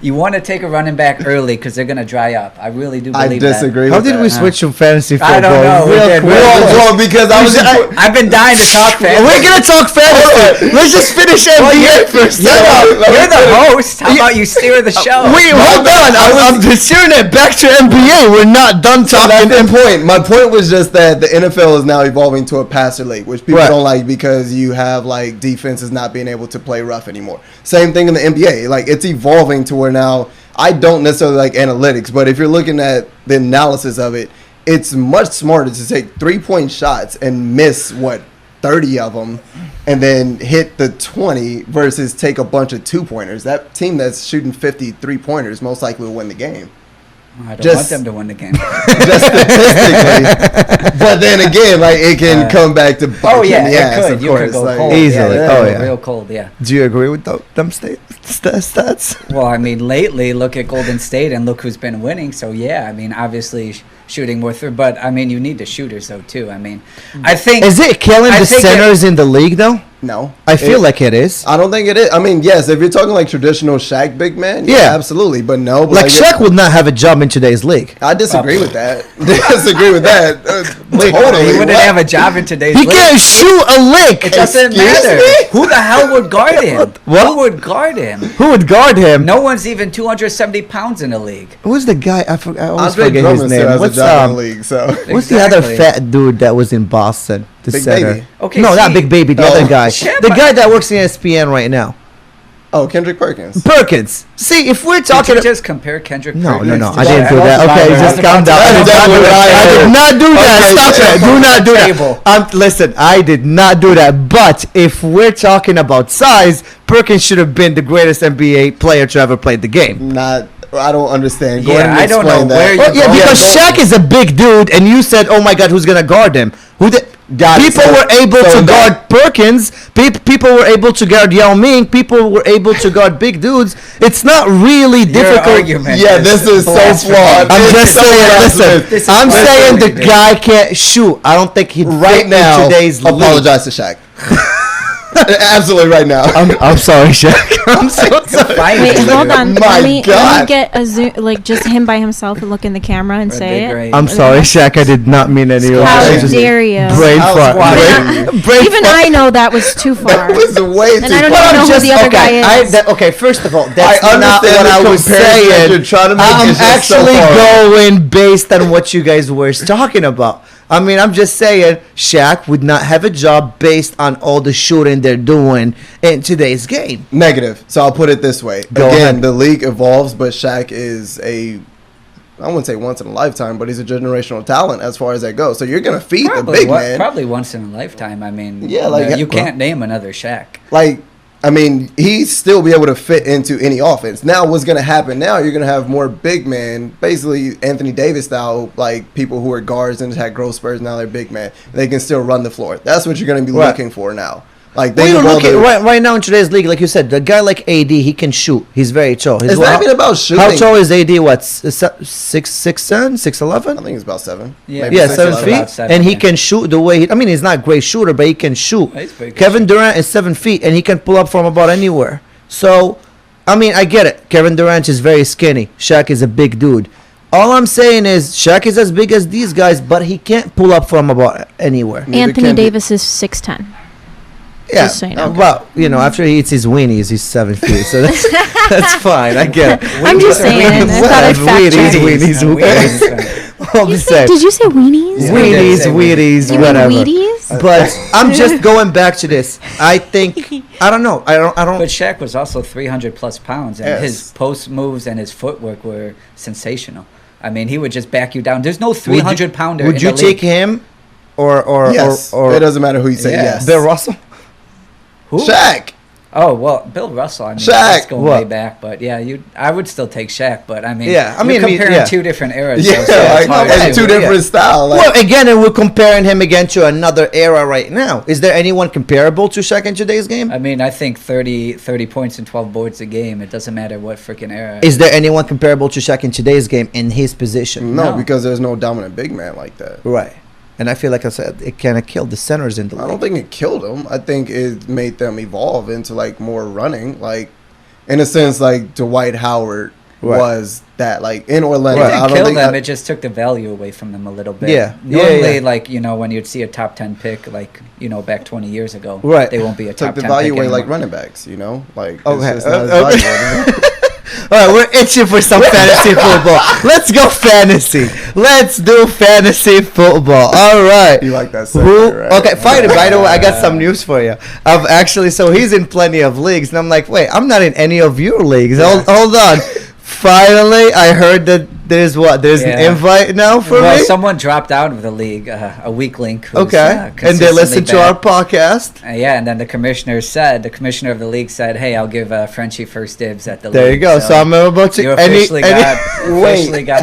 you want to take a running back early because they're going to dry up. I really do believe that. I disagree. How did we switch from fantasy football? I don't know. Well, because I've been dying to talk fantasy. We're going to talk fantasy. Let's just finish NBA first. You're the host. How about you steer the show? Wait, hold on. I'm steering it back to NBA. We're not done talking. That's the point. My point was just that the NFL is now evolving to a passer league, which people don't like because you have like defenses not being able to play rough anymore. Same thing in the NBA. Like it's evolving to where now I don't necessarily like analytics, but if you're looking at the analysis of it, it's much smarter to take 3-point shots and miss 30 of them and then hit the 20 versus take a bunch of 2-pointers. That team that's shooting 50 3-pointers most likely will win the game. I don't want them to win the game. Just statistically. But then again, like it can come back to bite in the ass, of course. Could go like, cold. Easily. Yeah, real cold, yeah. Do you agree with them stats? Well, I mean, lately, look at Golden State and look who's been winning. So, yeah, I mean, obviously shooting more through. But, I mean, you need the shooters, though, too. I mean, I think... Is it killing the centers in the league, though? No. I feel like it is. I don't think it is. I mean, yes, if you're talking like traditional Shaq big man, yeah, absolutely. But no. But like Shaq would not have a job in today's league. I disagree with that. Totally. He wouldn't have a job in today's league. He can't shoot a lick. It doesn't matter. Who the hell would guard him? What? Who would guard him? Who would guard him? No one's even 270 pounds in the league. Who's the guy? I always forget his name. What's in the league, so. What's the other fat dude that was in Boston? The Big center. Baby. Okay, no, not Big Baby. The other guy. The guy that works in ESPN right now. Oh, Kendrick Perkins. See, if we're talking... Did you just compare Kendrick Perkins? No. I didn't do that. Okay, just calm down. I did not do that. Stop it. Do not do that. Listen, I did not do that. But if we're talking about size, Perkins should have been the greatest NBA player to ever play the game. I don't understand. Go ahead and explain that. Where you're going. Because Shaq is a big dude, and you said, "Oh my God, who's gonna guard him?" People were able to guard Perkins. People were able to guard Yao Ming. People were able to guard big dudes. It's not really difficult. Yeah, this is so flawed. I'm just saying. Listen, I'm saying the guy can't shoot. I don't think he'd right now. In today's apologize to Shaq. Absolutely right now. I'm sorry, Shaq. I'm so sorry. Wait, hold on. Let me get a zoom, like just him by himself and look in the camera and say it. I'm sorry, Shaq. I did not mean any of that. How dare you? Brain fart. Even I know that was too far. That was way too far. And I don't even know who the other guy is. Okay, first of all, that's not what I was saying. You're trying to make I'm actually going based on what you guys were talking about. I mean, I'm just saying Shaq would not have a job based on all the shooting they're doing in today's game. Negative. So I'll put it this way. Again, the league evolves, but Shaq is I wouldn't say once in a lifetime, but he's a generational talent as far as that goes. So you're going to feed the big man. Probably once in a lifetime. I mean, you can't name another Shaq. I mean, he'd still be able to fit into any offense. Now, what's going to happen now, you're going to have more big men, basically Anthony Davis style, like people who are guards and had growth spurs, now they're big men. They can still run the floor. That's what you're going to be looking for now. Like right now in today's league, like you said, the guy like AD, he can shoot. He's very tall. It's not even about shooting. How tall is AD? What, 6'10", 6'11"? I think it's about 7. Yeah, 7 feet. And he can shoot the way. He's not a great shooter, but he can shoot. Kevin Durant is 7 feet, and he can pull up from about anywhere. So, I get it. Kevin Durant is very skinny. Shaq is a big dude. All I'm saying is Shaq is as big as these guys, but he can't pull up from about anywhere. Anthony Davis is 6'10". Yeah, well, after he eats his weenies, he's 7 feet, so that's fine. I get it. I'm just saying. I thought I'd fact check. Weenies. Did you say weenies? Yeah. Weenies, whatever. Wheaties? But I'm just going back to this. I think I don't know. I don't. But Shaq was also 300 plus pounds, and his post moves and his footwork were sensational. He would just back you down. There's no 300 pounder. Would you take him, or yes? Or it doesn't matter who you say. Yes, Bill Russell. Who? Shaq. Oh, well, Bill Russell, Shaq. That's going way back, but I would still take Shaq, but you're comparing two different eras. Yeah, it's two different styles. Well, again, and we're comparing him again to another era right now. Is there anyone comparable to Shaq in today's game? I think 30 points and 12 boards a game. It doesn't matter what freaking era. Is there anyone comparable to Shaq in today's game in his position? No, because there's no dominant big man like that. Right. And I feel like I said it kind of killed the centers in the league. I don't think it killed them. I think it made them evolve into more running. In a sense, Dwight Howard was that. In Orlando, it didn't kill them. It just took the value away from them a little bit. Yeah. Normally, when you'd see a top 10 pick, back 20 years ago, right? They won't be a top 10 pick. Took the value away like running backs. Okay. All right, we're itching for some fantasy football. Let's go fantasy. Let's do fantasy football. All right. You like that segment, right? Okay, fine. By the way, I got some news for you. So he's in plenty of leagues, and I'm like, wait, I'm not in any of your leagues. Hold on. Finally, I heard that there's an invite now for me? Someone dropped out of the league, a weak link. Okay, and they listened to our podcast. And then the commissioner of the league said, hey, I'll give Frenchie first dibs at the league. There you go. So I'm about to... You officially got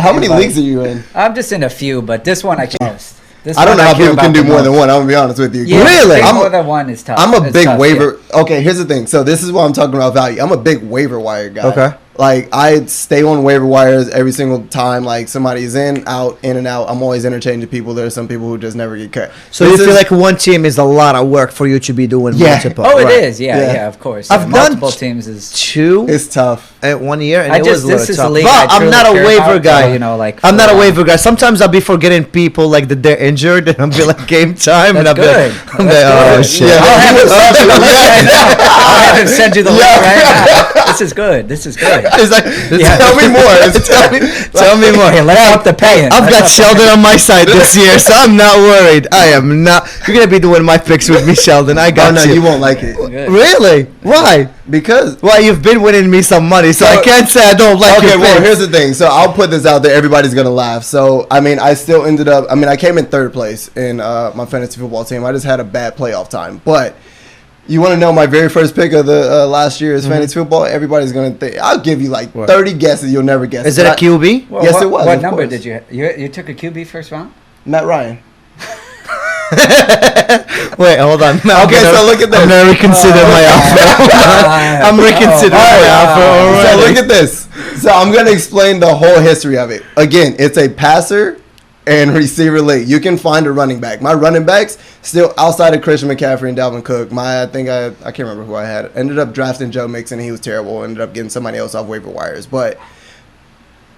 how many leagues are you in? I'm just in a few, but this one I can't. I don't know how people can do more than one. I'm going to be honest with you. Yeah, really? More than one is tough. I'm a big waiver... Yeah. Okay, here's the thing. So this is what I'm talking about value. I'm a big waiver wire guy. Okay. I stay on waiver wires every single time. Somebody's in and out. I'm always interchanging people. There are some people who just never get cut. So you feel like one team is a lot of work for you to be doing multiple? Oh, it is. Yeah, of course. I've multiple done teams is two. It's tough. At 1 year, and it was a little tough. But I'm not a waiver guy. I'm not a waiver guy. Sometimes I'll be forgetting people that they're injured, and I'll be like game time, and I'll be like, oh shit. I'll have him send you the link right now. This is good. It's like, tell me more. Tell me more. Hey, let's up the pay. I've got Sheldon on my side this year, so I'm not worried. I am not. You're gonna be doing my picks with me, Sheldon. I got you. No, you won't like it. Really? Why? Because you've been winning me some money, so I can't say I don't like your picks. Here's the thing. So I'll put this out there. Everybody's gonna laugh. So I still ended up. I came in third place in my fantasy football team. I just had a bad playoff time, but. You want to know my very first pick of the last year's fantasy football? Everybody's going to think. I'll give you 30 guesses. You'll never guess. Is it a QB? Well, yes, it was. What number did you? You took a QB first round? Matt Ryan. Wait, hold on. So look at this. I'm going to reconsider my offer. I'm reconsidering my offer already. So look at this. So I'm going to explain the whole history of it. Again, it's a passer and receiver league. You can find a running back. My running backs still outside of Christian McCaffrey and Dalvin Cook. I can't remember who I had. Ended up drafting Joe Mixon. He was terrible. Ended up getting somebody else off waiver wires. But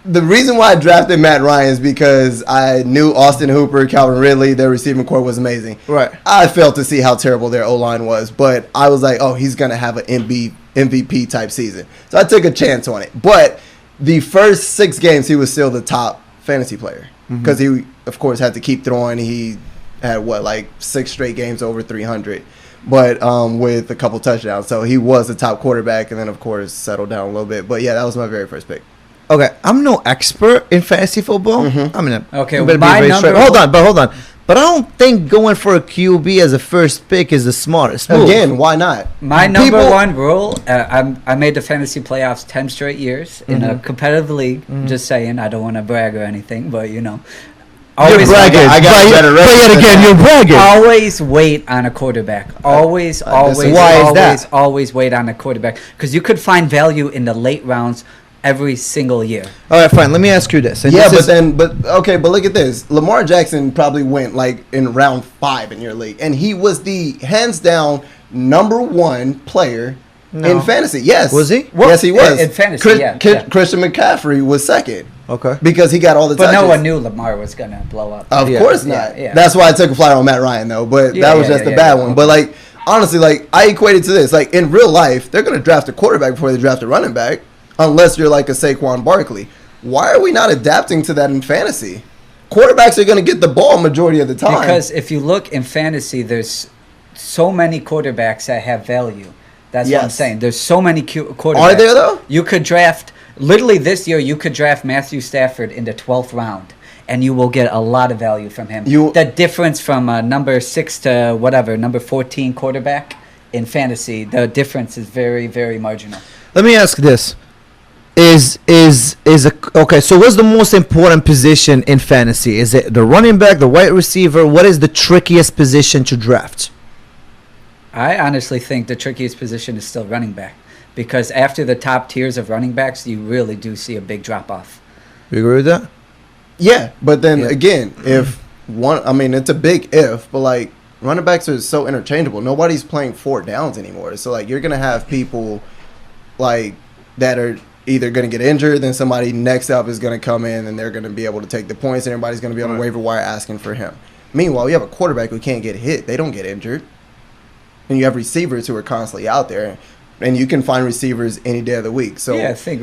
the reason why I drafted Matt Ryan is because I knew Austin Hooper, Calvin Ridley, their receiving core was amazing. Right. I failed to see how terrible their O-line was, but I was like, oh, he's gonna have an MVP type season. So I took a chance on it. But the first 6 games, he was still the top fantasy player. Because he, of course, had to keep throwing. He had, 6 straight games over 300, but with a couple touchdowns. So he was the top quarterback, and then, of course, settled down a little bit. But, yeah, that was my very first pick. Okay, I'm no expert in fantasy football. Hold on. But I don't think going for a QB as a first pick is the smartest move. Again, why not? My number one rule, I made the fantasy playoffs 10 straight years in a competitive league. Just saying, I don't want to brag or anything, but, Always, you're bragging. I got better record. Say it again. You're bragging. Always wait on a quarterback. Always wait on a quarterback because you could find value in the late rounds every single year. All right, fine. Let me ask you this. But look at this. Lamar Jackson probably went like in round 5 in your league, and he was the hands down number 1 player in fantasy. Yes, was he? Yes, he was. In fantasy, Christian McCaffrey was second. Okay. Because he got all the touches. But no one knew Lamar was going to blow up. Of course not. Yeah. That's why I took a flyer on Matt Ryan, though. But that was just a bad one. But, like, honestly, like, I equate it to this. Like, in real life, they're going to draft a quarterback before they draft a running back, unless you're like a Saquon Barkley. Why are we not adapting to that in fantasy? Quarterbacks are going to get the ball majority of the time. Because if you look in fantasy, there's so many quarterbacks that have value. That's what I'm saying. There's so many quarterbacks. Are there, though? You could draft... Literally this year, you could draft Matthew Stafford in the 12th round, and you will get a lot of value from him. The difference from number 6 to number 14 quarterback in fantasy, the difference is very, very marginal. Let me ask this: okay? So, what's the most important position in fantasy? Is it the running back, the wide receiver? What is the trickiest position to draft? I honestly think the trickiest position is still running back. Because after the top tiers of running backs, you really do see a big drop-off. You agree with that? Yeah, but then again, if one, I mean, it's a big if, but like running backs are so interchangeable. Nobody's playing 4 downs anymore. So like you're going to have people like that are either going to get injured, then somebody next up is going to come in and they're going to be able to take the points, and everybody's going to be on the waiver wire asking for him. Meanwhile, you have a quarterback who can't get hit. They don't get injured. And you have receivers who are constantly out there. And you can find receivers any day of the week. So I think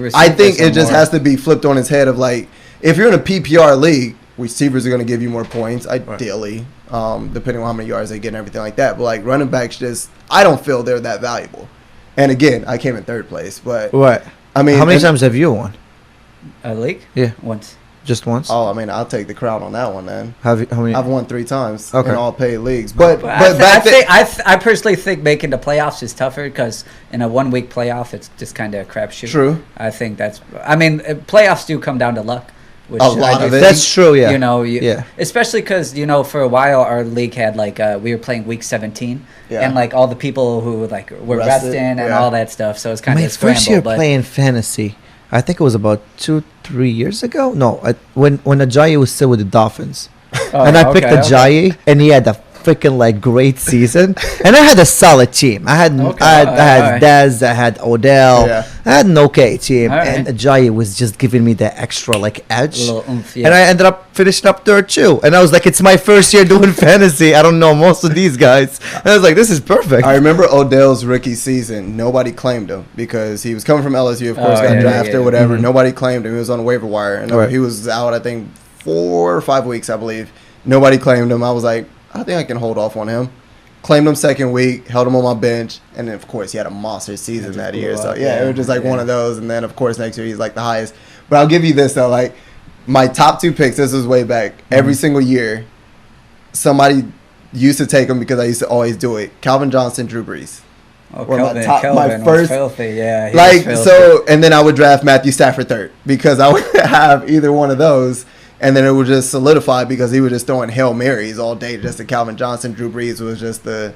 it just has to be flipped on its head of like, if you're in a PPR league, receivers are going to give you more points, ideally, depending on how many yards they get and everything like that. But like running backs, I don't feel they're that valuable. And again, I came in 3rd place. But what? I mean, how many times have you won a league? Yeah, once. Just once? Oh, I mean, I'll take the crown on that one then. How many? I've won 3 times in all paid leagues. I personally think making the playoffs is tougher because in a 1-week playoff, it's just kind of a crapshoot. True. I think playoffs do come down to luck. Which a lot of it. That's true, yeah. You know, especially because, for a while our league had we were playing week 17 and like all the people who were resting and all that stuff. So it's kind of a scramble. My first year playing fantasy, I think it was about 2-3 years ago. No, when Ajayi was still with the Dolphins, and I picked Ajayi, and he had a freaking great season, and I had a solid team. I had Dez, I had Odell, I had an okay team, and Ajayi was just giving me the extra edge, and I ended up finishing up 3rd too. And I was like, it's my first year doing fantasy. I don't know most of these guys, and I was like, this is perfect. I remember Odell's rookie season. Nobody claimed him because he was coming from LSU. Of course, got drafted or whatever. Mm-hmm. Nobody claimed him. He was on the waiver wire, and he was out. I think 4 or 5 weeks, I believe. Nobody claimed him. I was like, I think I can hold off on him. Claimed him 2nd week, held him on my bench, and then, of course, he had a monster season that year. So, it was just one of those. And then, of course, next year he's the highest. But I'll give you this, though. My top 2 picks, this was way back, every single year, somebody used to take them because I used to always do it. Calvin Johnson, Drew Brees. Oh, Kelvin my first, was filthy, yeah. And then I would draft Matthew Stafford 3rd because I would have either one of those. And then it would just solidify because he was just throwing Hail Marys all day just to Calvin Johnson. Drew Brees was just the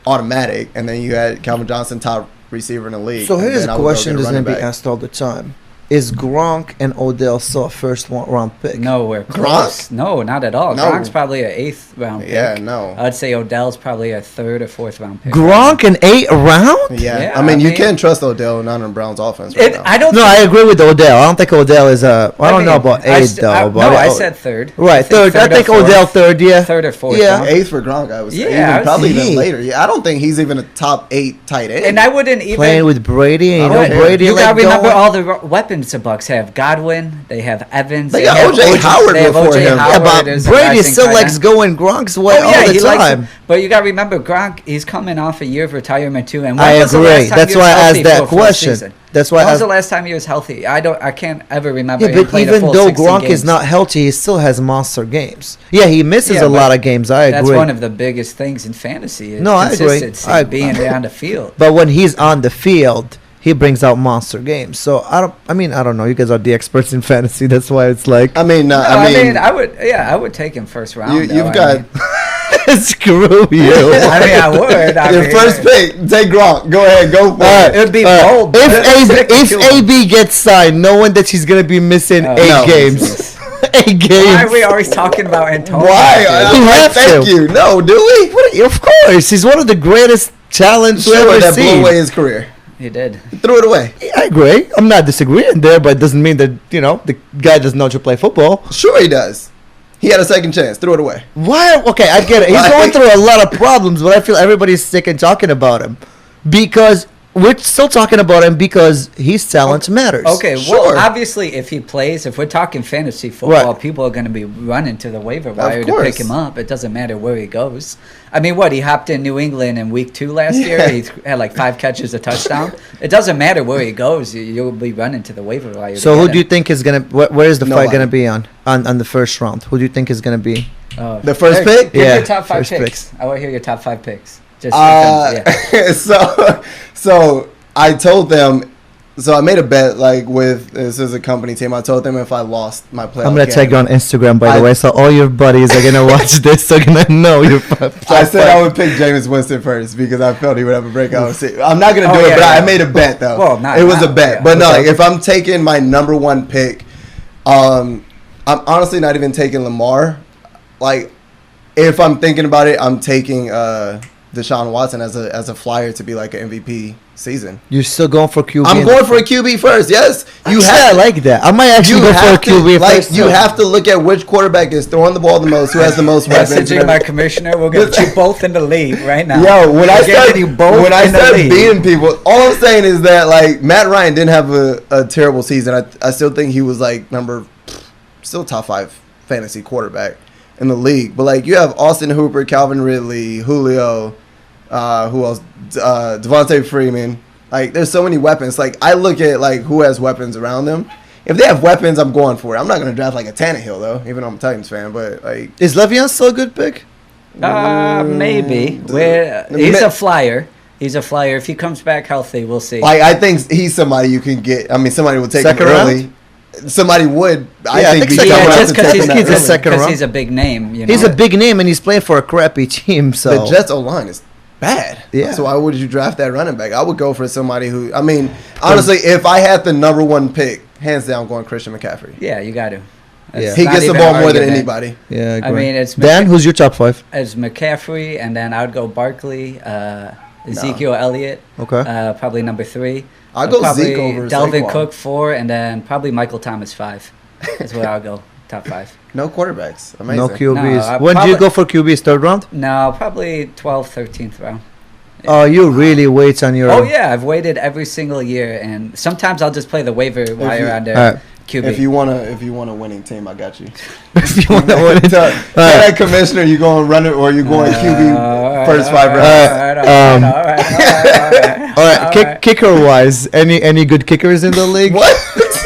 automatic. And then you had Calvin Johnson, top receiver in the league. So here's a question that's going to be asked all the time. Is Gronk and Odell still a 1st-round pick? No, we're close. No, not at all. No. Gronk's probably an 8th-round pick. Yeah, no. I'd say Odell's probably a 3rd or 4th-round pick. Gronk an 8th round? Yeah. I mean, you can't trust Odell not in Brown's offense right now. I agree with Odell. I don't think Odell is a... I don't know about 8th, though. I said 3rd. Right, 3rd. I think Odell 3rd, yeah. 3rd or 4th. Yeah. 8th for Gronk, I would say. Yeah. Probably even later. Yeah, I don't think he's even a top 8 tight end. And I wouldn't even... Playing with Brady. Brady you got to remember all the weapons the Bucs have. Godwin, they have Evans. They got O.J. Howard before him. Yeah, but Brady still likes going Gronk's way all the time. But you got to remember, Gronk, he's coming off a year of retirement too. And I agree. That's why I asked that question. That's why. When was the last time he was healthy? I can't ever remember. Yeah, but even though Gronk is not healthy, he still has monster games. Yeah, he misses a lot of games. I agree. That's one of the biggest things in fantasy. No, I agree. Being there on the field. But when he's on the field, he brings out monster games. So I don't know. You guys are the experts in fantasy. That's why it's like. I mean, I would take him first round. You've got. Screw you. I would. Your first pick, take Gronk. Go ahead, go for it. It would be bold. If AB gets signed, knowing that he's gonna be missing 8 games. 8 games. Why are we always talking about Antonio? Why? Thank you. No, do we? Of course, he's one of the greatest talents we ever that seen. blew away his career. He did. He threw it away. I agree. I'm not disagreeing there, but it doesn't mean that the guy doesn't know how to play football. Sure, he does. He had a second chance. Threw it away. Why? Okay, I get it. He's going through a lot of problems, but I feel everybody's sick and talking about him because we're still talking about him because his talent matters. Okay, well, obviously, if he plays, if we're talking fantasy football, people are going to be running to the waiver wire to pick him up. It doesn't matter where he goes. I mean, he hopped in New England in week 2 last year. He had like 5 catches, a touchdown. It doesn't matter where he goes. You'll be running to the waiver wire. So who do you think is going to – where is the fight going to be on the first round? Who do you think is going to be? The first pick? Give your top 5 picks. I want to hear your top 5 picks. Just So I told them. So I made a bet with this is a company team. I told them if I lost my playoff, I'm gonna tag you on Instagram by the way, so all your buddies are gonna watch this. They're gonna know you. I said I would pick Jameis Winston first because I felt he would have a breakout. I'm not gonna do it, but I made a bet though. Well, it was a bet, but no. If I'm taking my number 1 pick, I'm honestly not even taking Lamar. If I'm thinking about it, I'm taking Deshaun Watson as a flyer to be like an MVP season. You're still going for QB? I'm going for a QB first. Yes, I like that. I might actually go for a QB first. You have to look at which quarterback is throwing the ball the most, who has the most weapons. Messaging my commissioner, we'll get you both in the league right now. Yo, when I start beating people, all I'm saying is that Matt Ryan didn't have a terrible season. I still think he was still top 5 fantasy quarterback in the league. But you have Austin Hooper, Calvin Ridley, Julio. Who else? Devontae Freeman. There's so many weapons. I look at who has weapons around them. If they have weapons, I'm going for it. I'm not going to draft a Tannehill though, even though I'm a Titans fan. But is Le'Veon still a good pick? Maybe. He's a flyer. He's a flyer. If he comes back healthy, we'll see. I think he's somebody you can get. I mean, somebody will take him early. Somebody would. I think just because he's a big name. He's a big name and he's playing for a crappy team. So the Jets O-line is bad. Yeah. So why would you draft that running back? I would go for somebody who. I mean, honestly, if I had the number 1 pick, hands down, going Christian McCaffrey. Yeah, you got to. He gets the ball more than anybody. Yeah, I mean, it's Dan. Who's your top 5? It's McCaffrey, and then I'd go Barkley, Ezekiel Elliott. Okay. Probably number 3. I'll go Zeke over Dalvin Saquon. Cook 4, and then probably Michael Thomas 5. That's where I'll go. Top 5. No quarterbacks. Amazing. No QBs. When do you go for QBs? 3rd round? No, probably 12th, 13th round. Oh, you really wait on your... Oh, yeah. I've waited every single year, and sometimes I'll just play the waiver wire on their QB. If you want a winning team, I got you. If you want a winning team. Tell that commissioner you going to run it or you going QB first 5 rounds. All right. Kicker-wise, any good kickers in the league? What?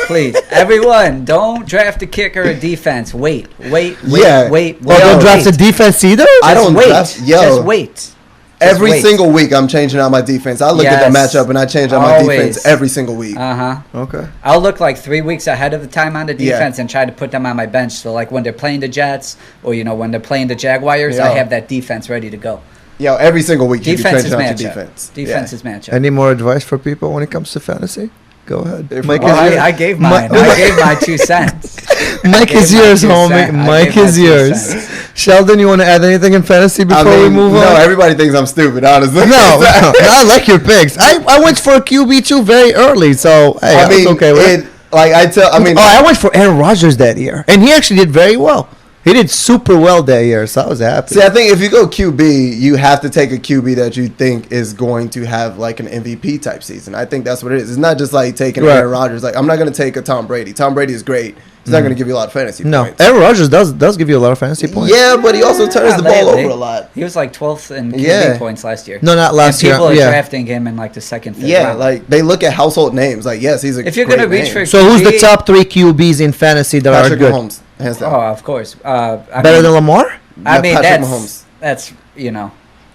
Please, everyone, don't draft a kicker or defense. Wait. Wait. Don't draft a defense either? I don't draft. Just wait. Every single week, I'm changing out my defense. I look at the matchup and I change out my defense every single week. Okay. I'll look 3 weeks ahead of the time on the defense and try to put them on my bench. So when they're playing the Jets or when they're playing the Jaguars, I have that defense ready to go. Every single week, defense is matchup. Defense is matchup. Any more advice for people when it comes to fantasy? Go ahead. I gave mine. I gave my 2 cents. Mike is yours, homie. Mike is yours. Sheldon, you want to add anything in fantasy before we move on? No, everybody thinks I'm stupid, honestly. No, I like your picks. I went for a QB too very early, so hey, I was okay with it. I went for Aaron Rodgers that year, and he actually did very well. He did super well that year, so I was happy. See, I think if you go QB, you have to take a QB that you think is going to have an MVP type season. I think that's what it is. It's not just taking Aaron Rodgers. I'm not going to take a Tom Brady. Tom Brady is great. He's not going to give you a lot of fantasy points. Aaron Rodgers does give you a lot of fantasy points. Yeah, but he also turns the ball over a lot. He was 12th in QB points last year. No, not last year. People are drafting him in the 2nd, 3rd round. They look at household names. Yes, he's a if you're going to reach for so who's the top 3 QBs in fantasy that Patrick are good? Mahomes, hands down. Oh, of course. Better than Lamar? I mean, Patrick Mahomes. That's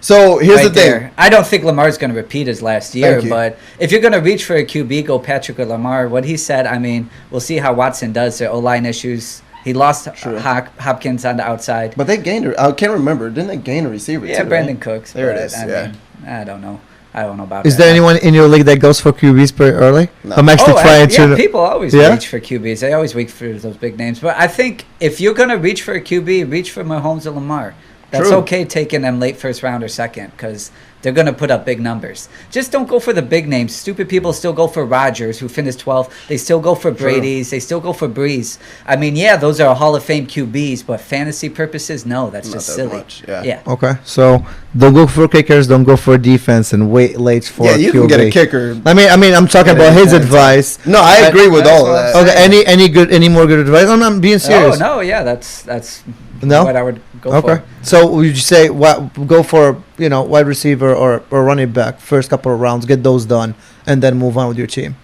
So here's the thing. I don't think Lamar's going to repeat his last year, but if you're going to reach for a QB, go Patrick or Lamar. What he said, I mean, we'll see how Watson does. Their O-line issues. He lost Hopkins on the outside. But they gained I can't remember. Didn't they gain a receiver too? Yeah, Brandon Cooks. There it is. I mean, I don't know. I don't know about Is there anyone in your league that goes for QBs pretty early? No. I'm actually trying to. People always reach for QBs. They always reach for those big names. But I think if you're going to reach for a QB, reach for Mahomes or Lamar. That's okay taking them late first round or second because they're going to put up big numbers. Just don't go for the big names. Stupid people still go for Rodgers, who finished 12th. They still go for Brady's. They still go for Breeze. I mean, yeah, those are Hall of Fame QBs, but fantasy purposes, no, that's just silly. Much, yeah. Okay, so don't go for kickers, don't go for defense, and wait late for you QB. can get a kicker. I mean, I'm talking about his advice. No, I agree with all of that. Okay, any more good advice? I'm being serious. Oh no, yeah, that's no? what I would go for. Okay, so would you say go for wide receiver or running back first couple of rounds, get those done, and then move on with your team?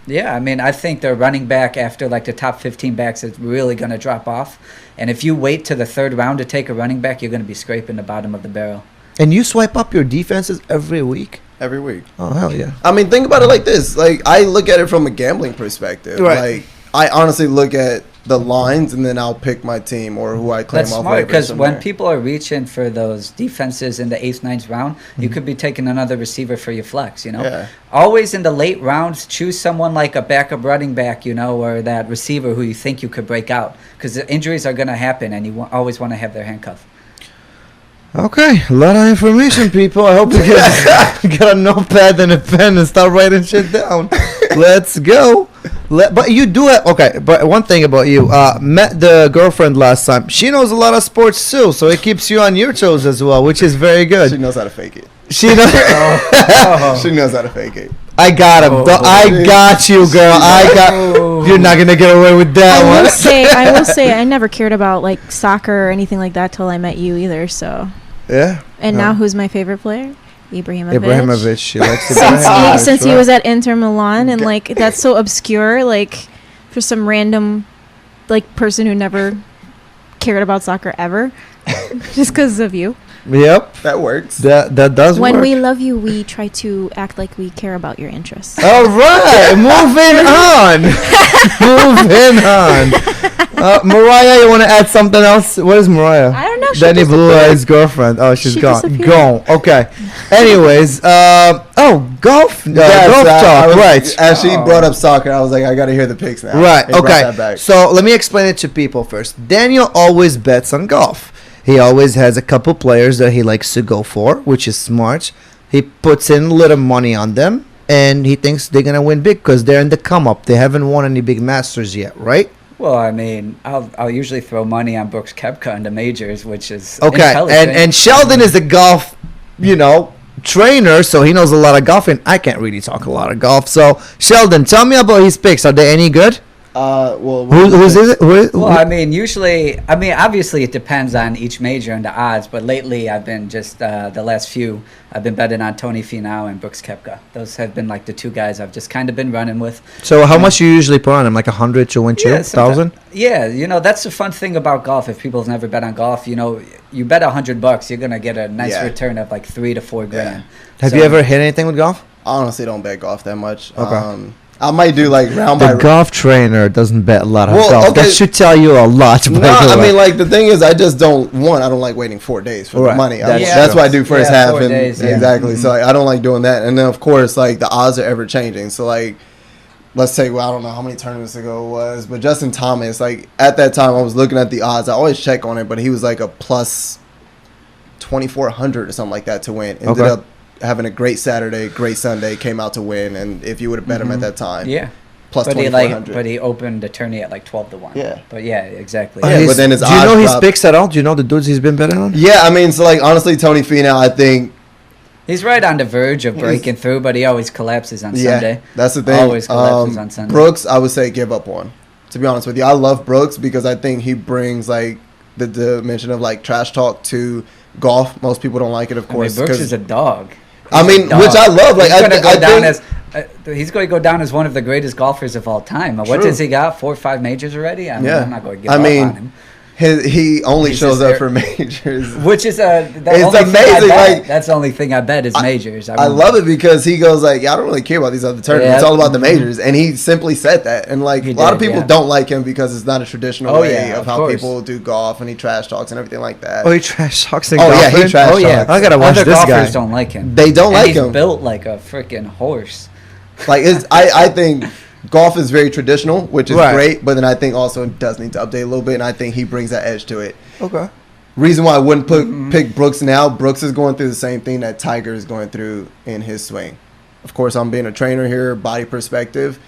Yeah, I mean, I think the running back after like the top 15 backs is really going to drop off. And if you wait to the third round to take a running back, you're going to be scraping the bottom of the barrel. And you swipe up your defenses every week? Every week. Oh, hell yeah. I mean, think about it like this. Like, I look at it from a gambling perspective. Right. Like, I honestly look at the lines, and then I'll pick my team or who I claim off. That's smart because when people are reaching for those defenses in the 8th, 9th round, you could be taking another receiver for your flex, Yeah. Always in the late rounds, choose someone like a backup running back, or that receiver who you think you could break out because the injuries are going to happen and you always want to have their handcuff. Okay, a lot of information, people. I hope you get a notepad and a pen and start writing shit down. Let's go. But you do have but one thing about you, met the girlfriend last time. She knows a lot of sports too, so it keeps you on your toes as well, which is very good. She knows how to fake it. She knows. She knows how to fake it. I got him. I got you, girl. You're not gonna get away with that one. I will say, I never cared about like soccer or anything like that till I met you either. So. Yeah. And now, who's my favorite player? Ibrahimovic. She likes since he was at Inter Milan, and like that's so obscure, like for some random like person who never cared about soccer ever, just because of you. Yep, that works. That does work. When we love you, we try to act like we care about your interests. All right, moving on. Moving on. Mariah, you want to add something else? What is Mariah? I don't know. Danny Blue Eyes girlfriend. Oh, she's gone. Gone. Okay. Anyways, golf. Golf talk. Right. As she brought up soccer, I was like, I got to hear the picks now. Right. Okay. So let me explain it to people first. Daniel always bets on golf. He always has a couple players that he likes to go for, which is smart. He puts in a little money on them, and he thinks they're going to win big because they're in the come-up. They haven't won any big Masters yet, right? Well, I mean, I'll usually throw money on Brooks Koepka in the majors, which is okay. And Sheldon is a golf, trainer, so he knows a lot of golfing. I can't really talk a lot of golf. So, Sheldon, tell me about his picks. Are they any good? Who's is it? Obviously it depends on each major and the odds, but lately I've been just the last few I've been betting on Tony Finau and Brooks Koepka. Those have been like the two guys I've just kind of been running with. So how much you usually put on them? Like 100 to win 1,000? Yeah, that's the fun thing about golf. If people have never bet on golf, you bet $100, you're gonna get a nice return of like $3 to $4 grand. Have you ever hit anything with golf? I honestly don't bet golf that much. Okay. I might do like round by round. The golf trainer doesn't bet a lot of golf. Okay. That should tell you a lot. I mean, like the thing is, I just don't like waiting 4 days for the money. That's why I do first half. 4 days, exactly. Mm-hmm. So I don't like doing that. And then of course, like the odds are ever changing. So like, let's say, I don't know how many tournaments ago it was, but Justin Thomas, like at that time, I was looking at the odds. I always check on it, but he was like a plus 2,400 or something like that to win. Ended up having a great Saturday, great Sunday, came out to win, and if you would have bet him at that time, plus 2,400. But he opened the tourney at like 12 to 1. Yeah. But yeah, exactly. But then his do you know his picks at all? Do you know the dudes he's been betting on? Yeah, I mean, so like honestly, Tony Finau, I think he's right on the verge of breaking through, but he always collapses on Sunday. That's the thing. Always collapses on Sunday. Brooks, I would say give up on. To be honest with you, I love Brooks because I think he brings like the dimension of like trash talk to golf. Most people don't like it, of course. Brooks is a dog. Which I love. Like he's going to go down as one of the greatest golfers of all time. What has he got? 4 or 5 majors already? I'm not going to give up on him. He only shows up for majors, which is it's amazing. Like that's the only thing I bet is majors. I love it because he goes like, I don't really care about these other tournaments. It's all about the majors, and he simply said that. And like a lot of people don't like him because it's not a traditional way of how people do golf, and he trash talks and everything like that. Oh, he trash talks. He trash talks. I gotta watch this guy. Golfers don't like him. They don't like him. He's built like a freaking horse. Like I think. Golf is very traditional, which is great, but then I think also it does need to update a little bit, and I think he brings that edge to it. Okay. Reason why I wouldn't pick Brooks now, Brooks is going through the same thing that Tiger is going through in his swing. Of course, I'm being a trainer here, body perspective.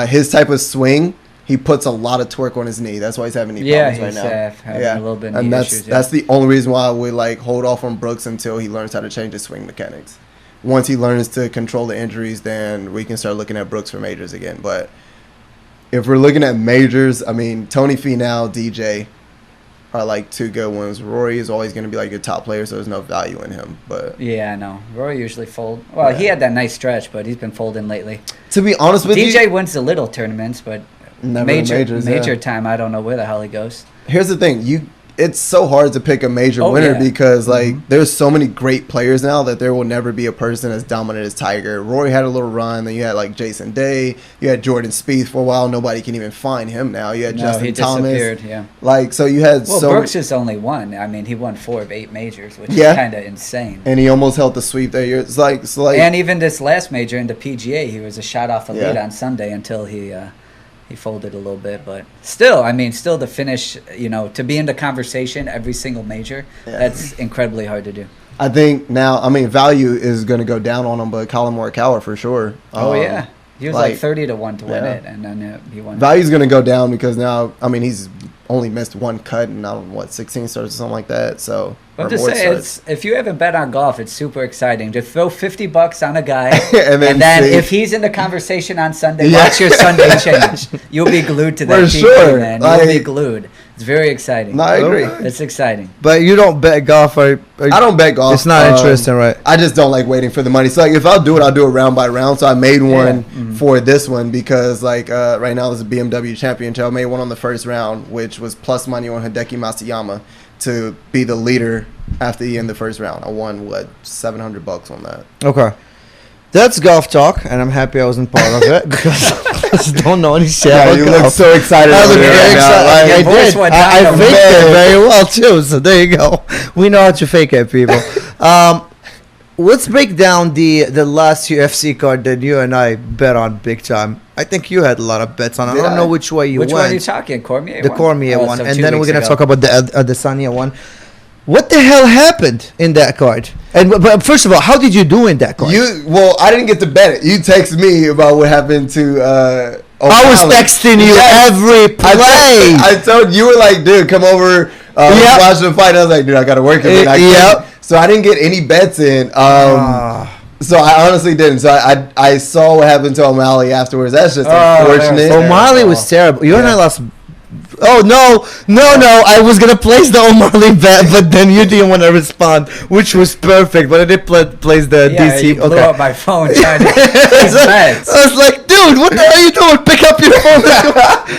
His type of swing, he puts a lot of torque on his knee. That's why he's having knee problems right now. Having a little bit of knee issues, that's the only reason why I would like hold off on Brooks until he learns how to change his swing mechanics. Once he learns to control the injuries, then we can start looking at Brooks for majors again. But if we're looking at majors, I mean, Tony Finau, DJ are like two good ones. Rory is always going to be like your top player, so there's no value in him. But yeah, I know. Rory usually fold. Well, he had that nice stretch, but he's been folding lately. To be honest with you, DJ wins the little tournaments, but major time, I don't know where the hell he goes. Here's the thing. It's so hard to pick a major winner because like there's so many great players now that there will never be a person as dominant as Tiger. Rory had a little run, then you had like Jason Day, you had Jordan Spieth for a while. Nobody can even find him now. You had Justin Thomas. Yeah. Like so, you had Brooks is only one. I mean, he won 4 of 8 majors, which is kind of insane. And he almost held the sweep that year. It's like and even this last major in the PGA, he was a shot off the lead on Sunday until he folded a little bit, but still to finish, to be in the conversation every single major, that's incredibly hard to do. I think now, value is going to go down on him, but Colin Morikawa for sure. He was like 30 to 1 to win it, and then he won. Value's going to go down because now, he's only missed one cut in 16 starts or something like that. So I'm just saying, if you haven't bet on golf, it's super exciting to throw $50 on a guy, and then if he's in the conversation on Sunday, watch your Sunday change. You'll be glued to that TV, man. You'll be glued. It's very exciting. No, I agree. It's exciting. But you don't bet golf, right? I don't bet golf. It's not interesting, right? I just don't like waiting for the money. So like, if I'll do it round by round. So I made one for this one because like right now there's a BMW Championship. I made one on the first round, which was plus money on Hideki Matsuyama to be the leader after he in the first round. I won $700 on that. Okay. That's golf talk, and I'm happy I wasn't part of it because I just don't know any shit. Yeah, you look so excited. I look very excited. I faked it very well too. So there you go. We know how to fake it, people. Let's break down the last UFC card that you and I bet on big time. I think you had a lot of bets on. I don't know which way you went. Which one are you talking? Cormier? The Cormier one, and then we're gonna talk about the Adesanya one. What the hell happened in that card? But first of all, how did you do in that card? I didn't get to bet it. You texted me about what happened to I was texting you every play. I told you were like, dude, come over, watch the fight. I was like, dude, I gotta work it. So I didn't get any bets in. So I honestly didn't. So I saw what happened to O'Malley afterwards. That's just unfortunate. O'Malley was terrible. You and I lost. Oh, no. I was going to place the O'Malley bet, but then you didn't want to respond, which was perfect. But I did place the DC. You blew up my phone trying to place bets. I was like, dude, what the hell are you doing? Pick up your phone.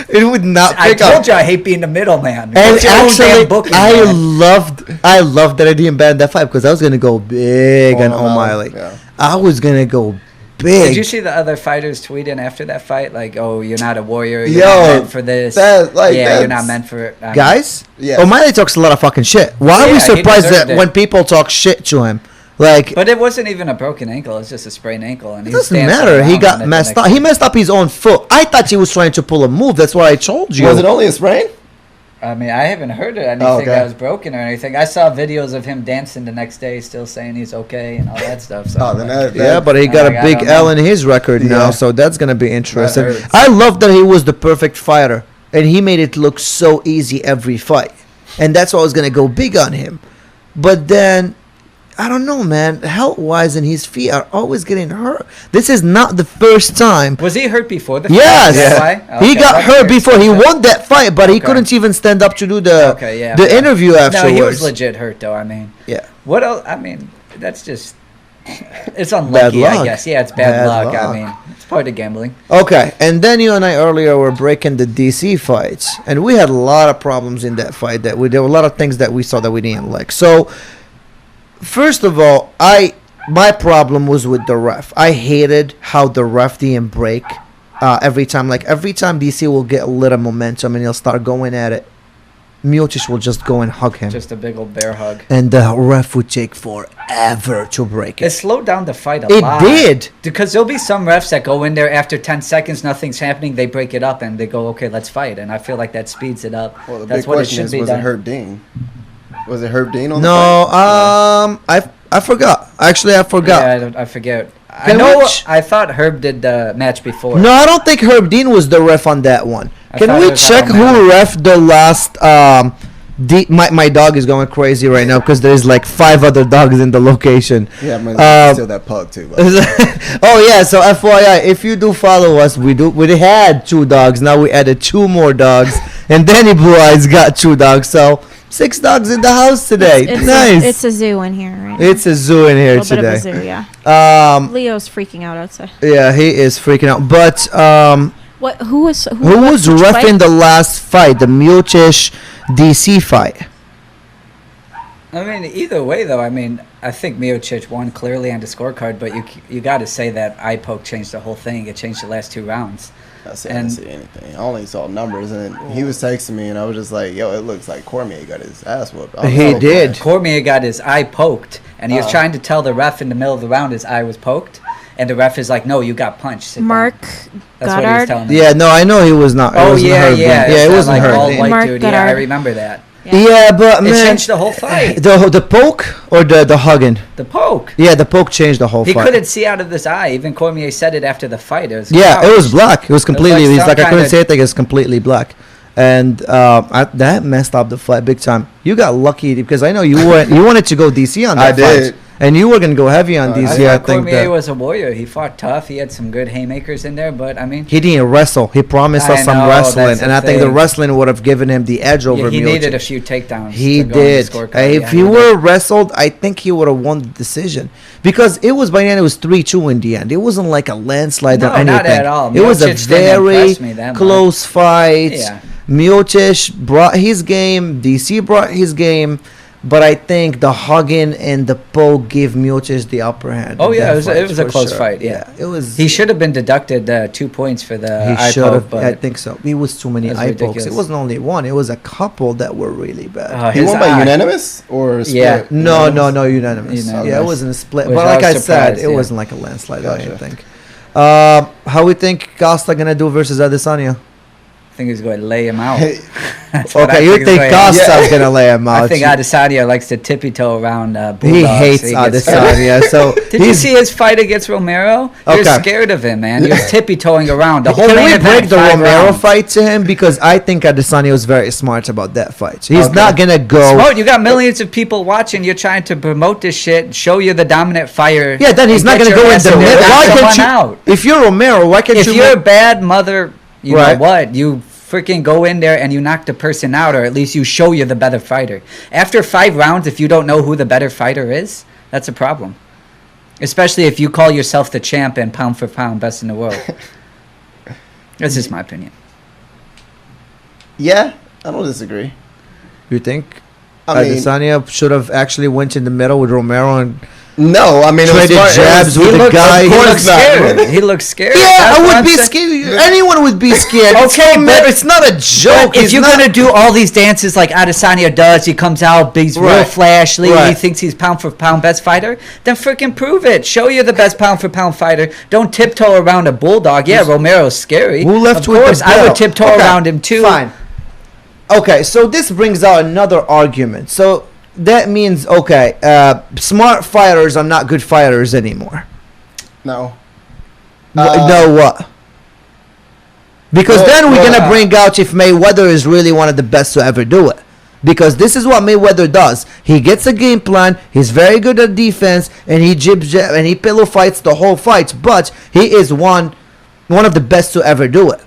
It would not pick up. I told you I hate being the middleman. And actually, I loved that I didn't bet that fight because I was going to go big on O'Malley. Yeah. I was going to go big. Did you see the other fighters tweeting after that fight? Like, oh, you're not a warrior. You're not meant for this. You're not meant for it. Guys, O'Malley talks a lot of fucking shit. Why are we surprised that when people talk shit to him? But it wasn't even a broken ankle. It's just a sprained ankle. And it doesn't matter. He got messed up. He messed up his own foot. I thought he was trying to pull a move. That's what I told you. Was it only a sprain? I mean, I haven't heard of anything that was broken or anything. I saw videos of him dancing the next day, still saying he's okay and all that stuff. So but he got a big L in his record now, so that's going to be interesting. I love that he was the perfect fighter, and he made it look so easy every fight. And that's why I was going to go big on him. But then, I don't know, man. Health-wise, and his feet are always getting hurt. This is not the first time. Was he hurt before the fight? Yes. He got hurt before. He won that fight, but he couldn't even stand up to do the interview afterwards. No, he was legit hurt, though. I mean, yeah. What else? I mean, that's just It's unlucky, I guess. Yeah, it's bad luck. I mean, it's part of gambling. Okay, and then you and I earlier were breaking the DC fights, and we had a lot of problems in that fight. There were a lot of things that we saw that we didn't like. So, first of all, my problem was with the ref. I hated how the ref didn't break every time. Like, every time DC will get a little momentum and he'll start going at it, Miocic will just go and hug him. Just a big old bear hug. And the ref would take forever to break it. It slowed down the fight a lot. It did. Because there'll be some refs that go in there after 10 seconds, nothing's happening, they break it up and they go, okay, let's fight. And I feel like that speeds it up. Well, the That's big what question it should is, be was done. it Herb Dean? Was it Herb Dean on the fight? I forgot. Actually, I forgot. Yeah, I forget. I thought Herb did the match before. No, I don't think Herb Dean was the ref on that one. Can we check who ref the last... my dog is going crazy right now because there's like 5 other dogs in the location. Yeah, I'm still that pug too. Oh yeah, so FYI, if you do follow us, we had 2 dogs. Now we added 2 more dogs, and Danny Blue Eyes got 2 dogs. So 6 dogs in the house today. It's nice. It's a zoo in here, right? It's a zoo in here today. A bit of a zoo, yeah. Leo's freaking out outside. Yeah, he is freaking out. But who was reffing the last fight? The Miocic DC fight. I mean, either way, though, I think Miocic won clearly on the scorecard, but you got to say that eye poke changed the whole thing. It changed the last 2 rounds. I didn't see anything. I only saw numbers, and he was texting me, and I was just like, yo, it looks like Cormier got his ass whooped. He did. Cormier got his eye poked, and he was trying to tell the ref in the middle of the round his eye was poked. And the ref is like, no, you got punched. Sit Mark down. That's Goddard? what he was telling me. Yeah, no, I know he was not. Oh, yeah. It wasn't like hurt. All white Mark dude. Goddard. Yeah, I remember that. Yeah, but man, it changed the whole fight. The poke or the hugging? The poke. Yeah, the poke changed the whole fight. He couldn't see out of his eye. Even Cormier said it after the fight. It was black. It was completely. He's like, I couldn't say anything. It's completely black. And that messed up the fight big time. You got lucky because I know you wanted to go DC on that fight. I did. And you were going to go heavy on DC, I think. Cormier was a warrior. He fought tough. He had some good haymakers in there, but he didn't wrestle. He promised us some wrestling, and I think the wrestling would have given him the edge over Miocic. He needed a few takedowns. He did. If he were wrestled, I think he would have won the decision because it was by the end. It was 3-2 in the end. It wasn't like a landslide or anything. Not at all. It was a very close fight. Yeah. Miocic brought his game. DC brought his game. But I think the hugging and the poke gave Miocic the upper hand. Oh yeah, it was a close fight. Yeah, it was. He should have been deducted 2 points for the eye poke. I think so. It was too many eye pokes. It wasn't only one. It was a couple that were really bad. He won by unanimous or split? Yeah, no, unanimous. Yeah, it wasn't a split. But like I said, it wasn't like a landslide. I didn't think. How we think Costa gonna do versus Adesanya? I think he's going to lay him out. Okay, you think Costa's going to lay him out? I think Adesanya likes to tippy-toe around Bulldogs. He hates Adesanya. So did you see his fight against Romero? You're scared of him, man. You're tippy-toeing around. Can we break the Romero fight to him? Because I think Adesanya was very smart about that fight. So he's not going to go. Smart. You got millions of people watching. You're trying to promote this shit, show you the dominant fighter. Yeah, then he's not going to go in the middle. Why can't you? If you're Romero, why can't you? If you're a bad mother... You know what? You freaking go in there and you knock the person out, or at least you show you're the better fighter. After 5 rounds, if you don't know who the better fighter is, that's a problem. Especially if you call yourself the champ and pound for pound best in the world. That's just my opinion. Yeah, I don't disagree. You think Adesanya should have actually went in the middle with Romero and... No, traded jabs with the guy. He looks scared. Yeah, I would be scared. Anyone would be scared. Okay, but it's not a joke. If you're gonna do all these dances like Adesanya does, he comes out, he's real flashy. He thinks he's pound for pound best fighter. Then freaking prove it. Show you're the best pound for pound fighter. Don't tiptoe around a bulldog. Yeah, Romero's scary. Who left with the belt? I would tiptoe around him too. Fine. Okay, so this brings out another argument. So. That means, smart fighters are not good fighters anymore. No. No, what? Because then we're going to bring out if Mayweather is really one of the best to ever do it. Because this is what Mayweather does. He gets a game plan, he's very good at defense, and he jab, and he pillow fights the whole fight. But he is one of the best to ever do it.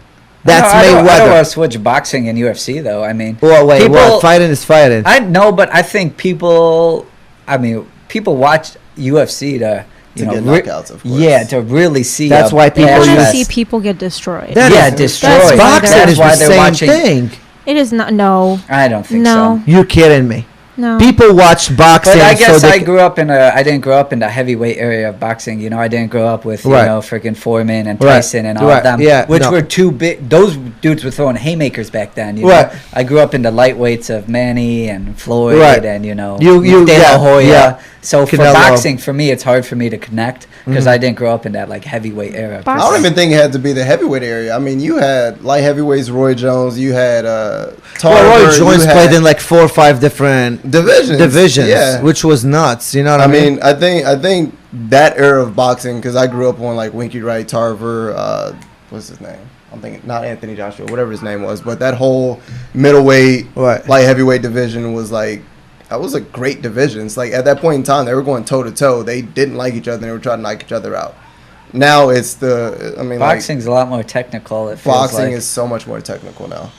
That's Mayweather. I don't want to switch boxing and UFC, though. What? Fighting is fighting. I know, but I think people watch UFC to, to get knockouts, of course. Yeah, to really see. That's why people want to see people get destroyed. Destroyed. Boxing is the same thing. It is not. No, I don't think so. You're kidding me. No. People watch boxing. But I guess I didn't grow up in the heavyweight area of boxing. You know, I didn't grow up with freaking Foreman and Tyson and all of them, which were too big. Those dudes were throwing haymakers back then. You know? I grew up in the lightweights of Manny and Floyd and De La Hoya. Yeah. So for boxing, for me, it's hard for me to connect because I didn't grow up in that like heavyweight era. I don't even think it had to be the heavyweight area. I mean, you had light heavyweights, Roy Jones. You had Roy Jones played in like 4 or 5 different divisions, which was nuts. You know what I mean? I think that era of boxing, because I grew up on like Winky Wright, Tarver, what's his name? I'm thinking not Anthony Joshua, whatever his name was, but that whole middleweight, light heavyweight division was like. That was a great division. It's like at that point in time, they were going toe to toe. They didn't like each other. They were trying to knock each other out. Now it's boxing's a lot more technical. Boxing is so much more technical now.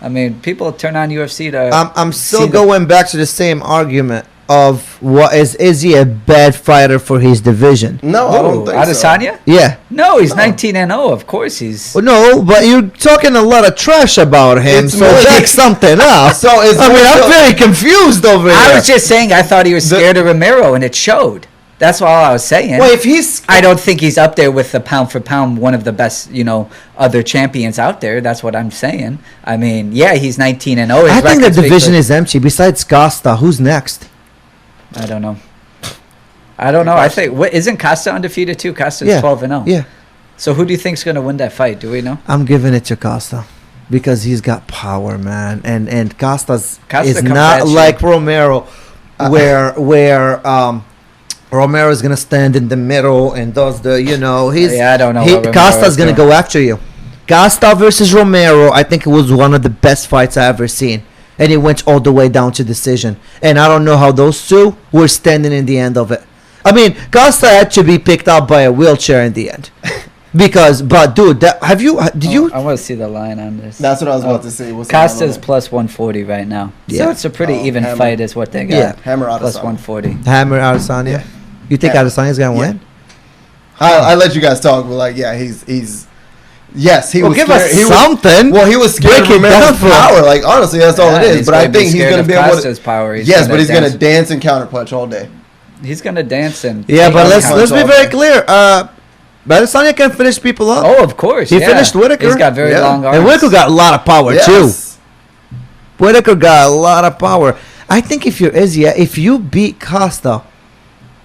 I mean, people turn on UFC to. I'm still going back to the same argument of is he a bad fighter for his division? No, I don't think Adesanya? so. Yeah. No, he's 19-0. Of course he's. No, but you're talking a lot of trash about him, so that's something else. I'm very confused over here. I was just saying I thought he was scared of Romero, and it showed. That's all I was saying. Well, I don't think he's up there with the pound for pound one of the best, other champions out there. That's what I'm saying. I mean, yeah, he's 19-0. I think the division is empty. Besides Costa, who's next? I don't know. I think isn't Costa undefeated too? Costa's 12-0. Yeah. So who do you think's gonna win that fight? Do we know? I'm giving it to Costa because he's got power, man, and Costa is not like Romero, where Romero is gonna stand in the middle and does the I don't know. Costa's gonna go after you. Costa versus Romero, I think it was one of the best fights I ever seen. And it went all the way down to decision. And I don't know how those two were standing in the end of it. I mean, Costa had to be picked up by a wheelchair in the end. But dude, did you? I want to see the line on this. That's what I was about to say. Costa's plus 140 right now. Yeah. So it's a pretty even fight is what they got. Yeah, Hammer Adesanya. Plus 140. Hammer Adesanya? Yeah. You think Adesanya's going to win? I let you guys talk, but he's... Yes, he was give scared. Us something. He was scared of Romero's power. Like, honestly, that's all it is. But I think he's going to be able to... power. Yes, but he's going to dance and counterpunch all day. He's going to dance and... Yeah, but let's be very clear. Adesanya can finish people up. Oh, of course. He finished Whitaker. He's got very long arms. And Whitaker got a lot of power, too. Whitaker got a lot of power. I think if you're Izzy, if you beat Costa,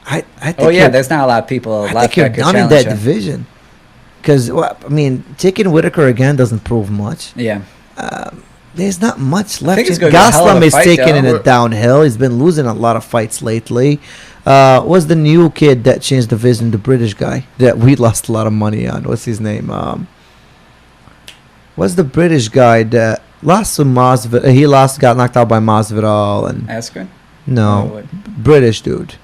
I think there's not a lot of people left that could challenge in that division. Because, taking Whitaker again doesn't prove much. Yeah. There's not much left. Gaslam is taking it downhill. He's been losing a lot of fights lately. What's the new kid that changed the division, the British guy that we lost a lot of money on? What's his name? What's the British guy that lost to Masvidal? He got knocked out by Masvidal. And Askren? No. British dude.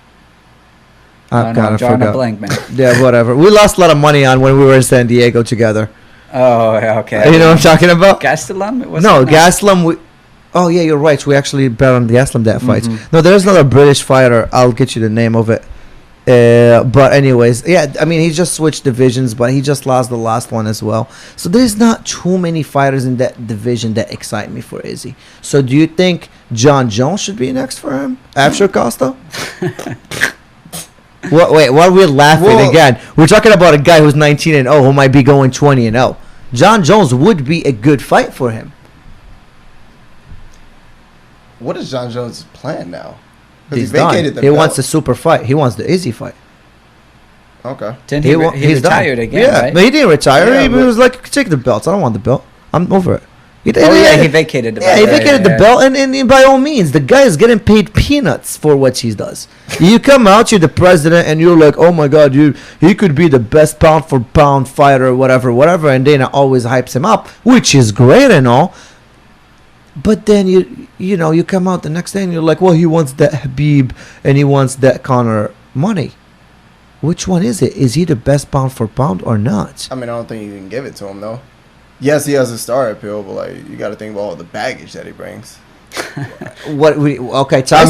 I'm drawing a blank, man. Yeah, whatever. We lost a lot of money on when we were in San Diego together. Oh, okay. You know what I'm talking about? Gastelum? No, Gastelum. Oh, yeah, you're right. We actually bet on Gastelum that fight. No, there's another British fighter. I'll get you the name of it. But anyways, he just switched divisions, but he just lost the last one as well. So there's not too many fighters in that division that excite me for Izzy. So do you think John Jones should be next for him after Costa? Why are we laughing again? We're talking about a guy who's 19-0 who might be going 20-0. John Jones would be a good fight for him. What is John Jones' plan now? He's done. He wants the super fight. He wants the Izzy fight. Okay. He retired again, right? But he didn't retire. He was like, take the belts. I don't want the belt. I'm over it. He vacated the belt. Yeah, he vacated the belt, and by all means, the guy is getting paid peanuts for what he does. You come out, you're the president, and you're like, oh my God, he could be the best pound for pound fighter, whatever, and Dana always hypes him up, which is great and all. But then you come out the next day and you're like, well, he wants that Habib and he wants that Conor money. Which one is it? Is he the best pound for pound or not? I don't think you can give it to him though. Yes, he has a star appeal, but you got to think about all the baggage that he brings. Tyson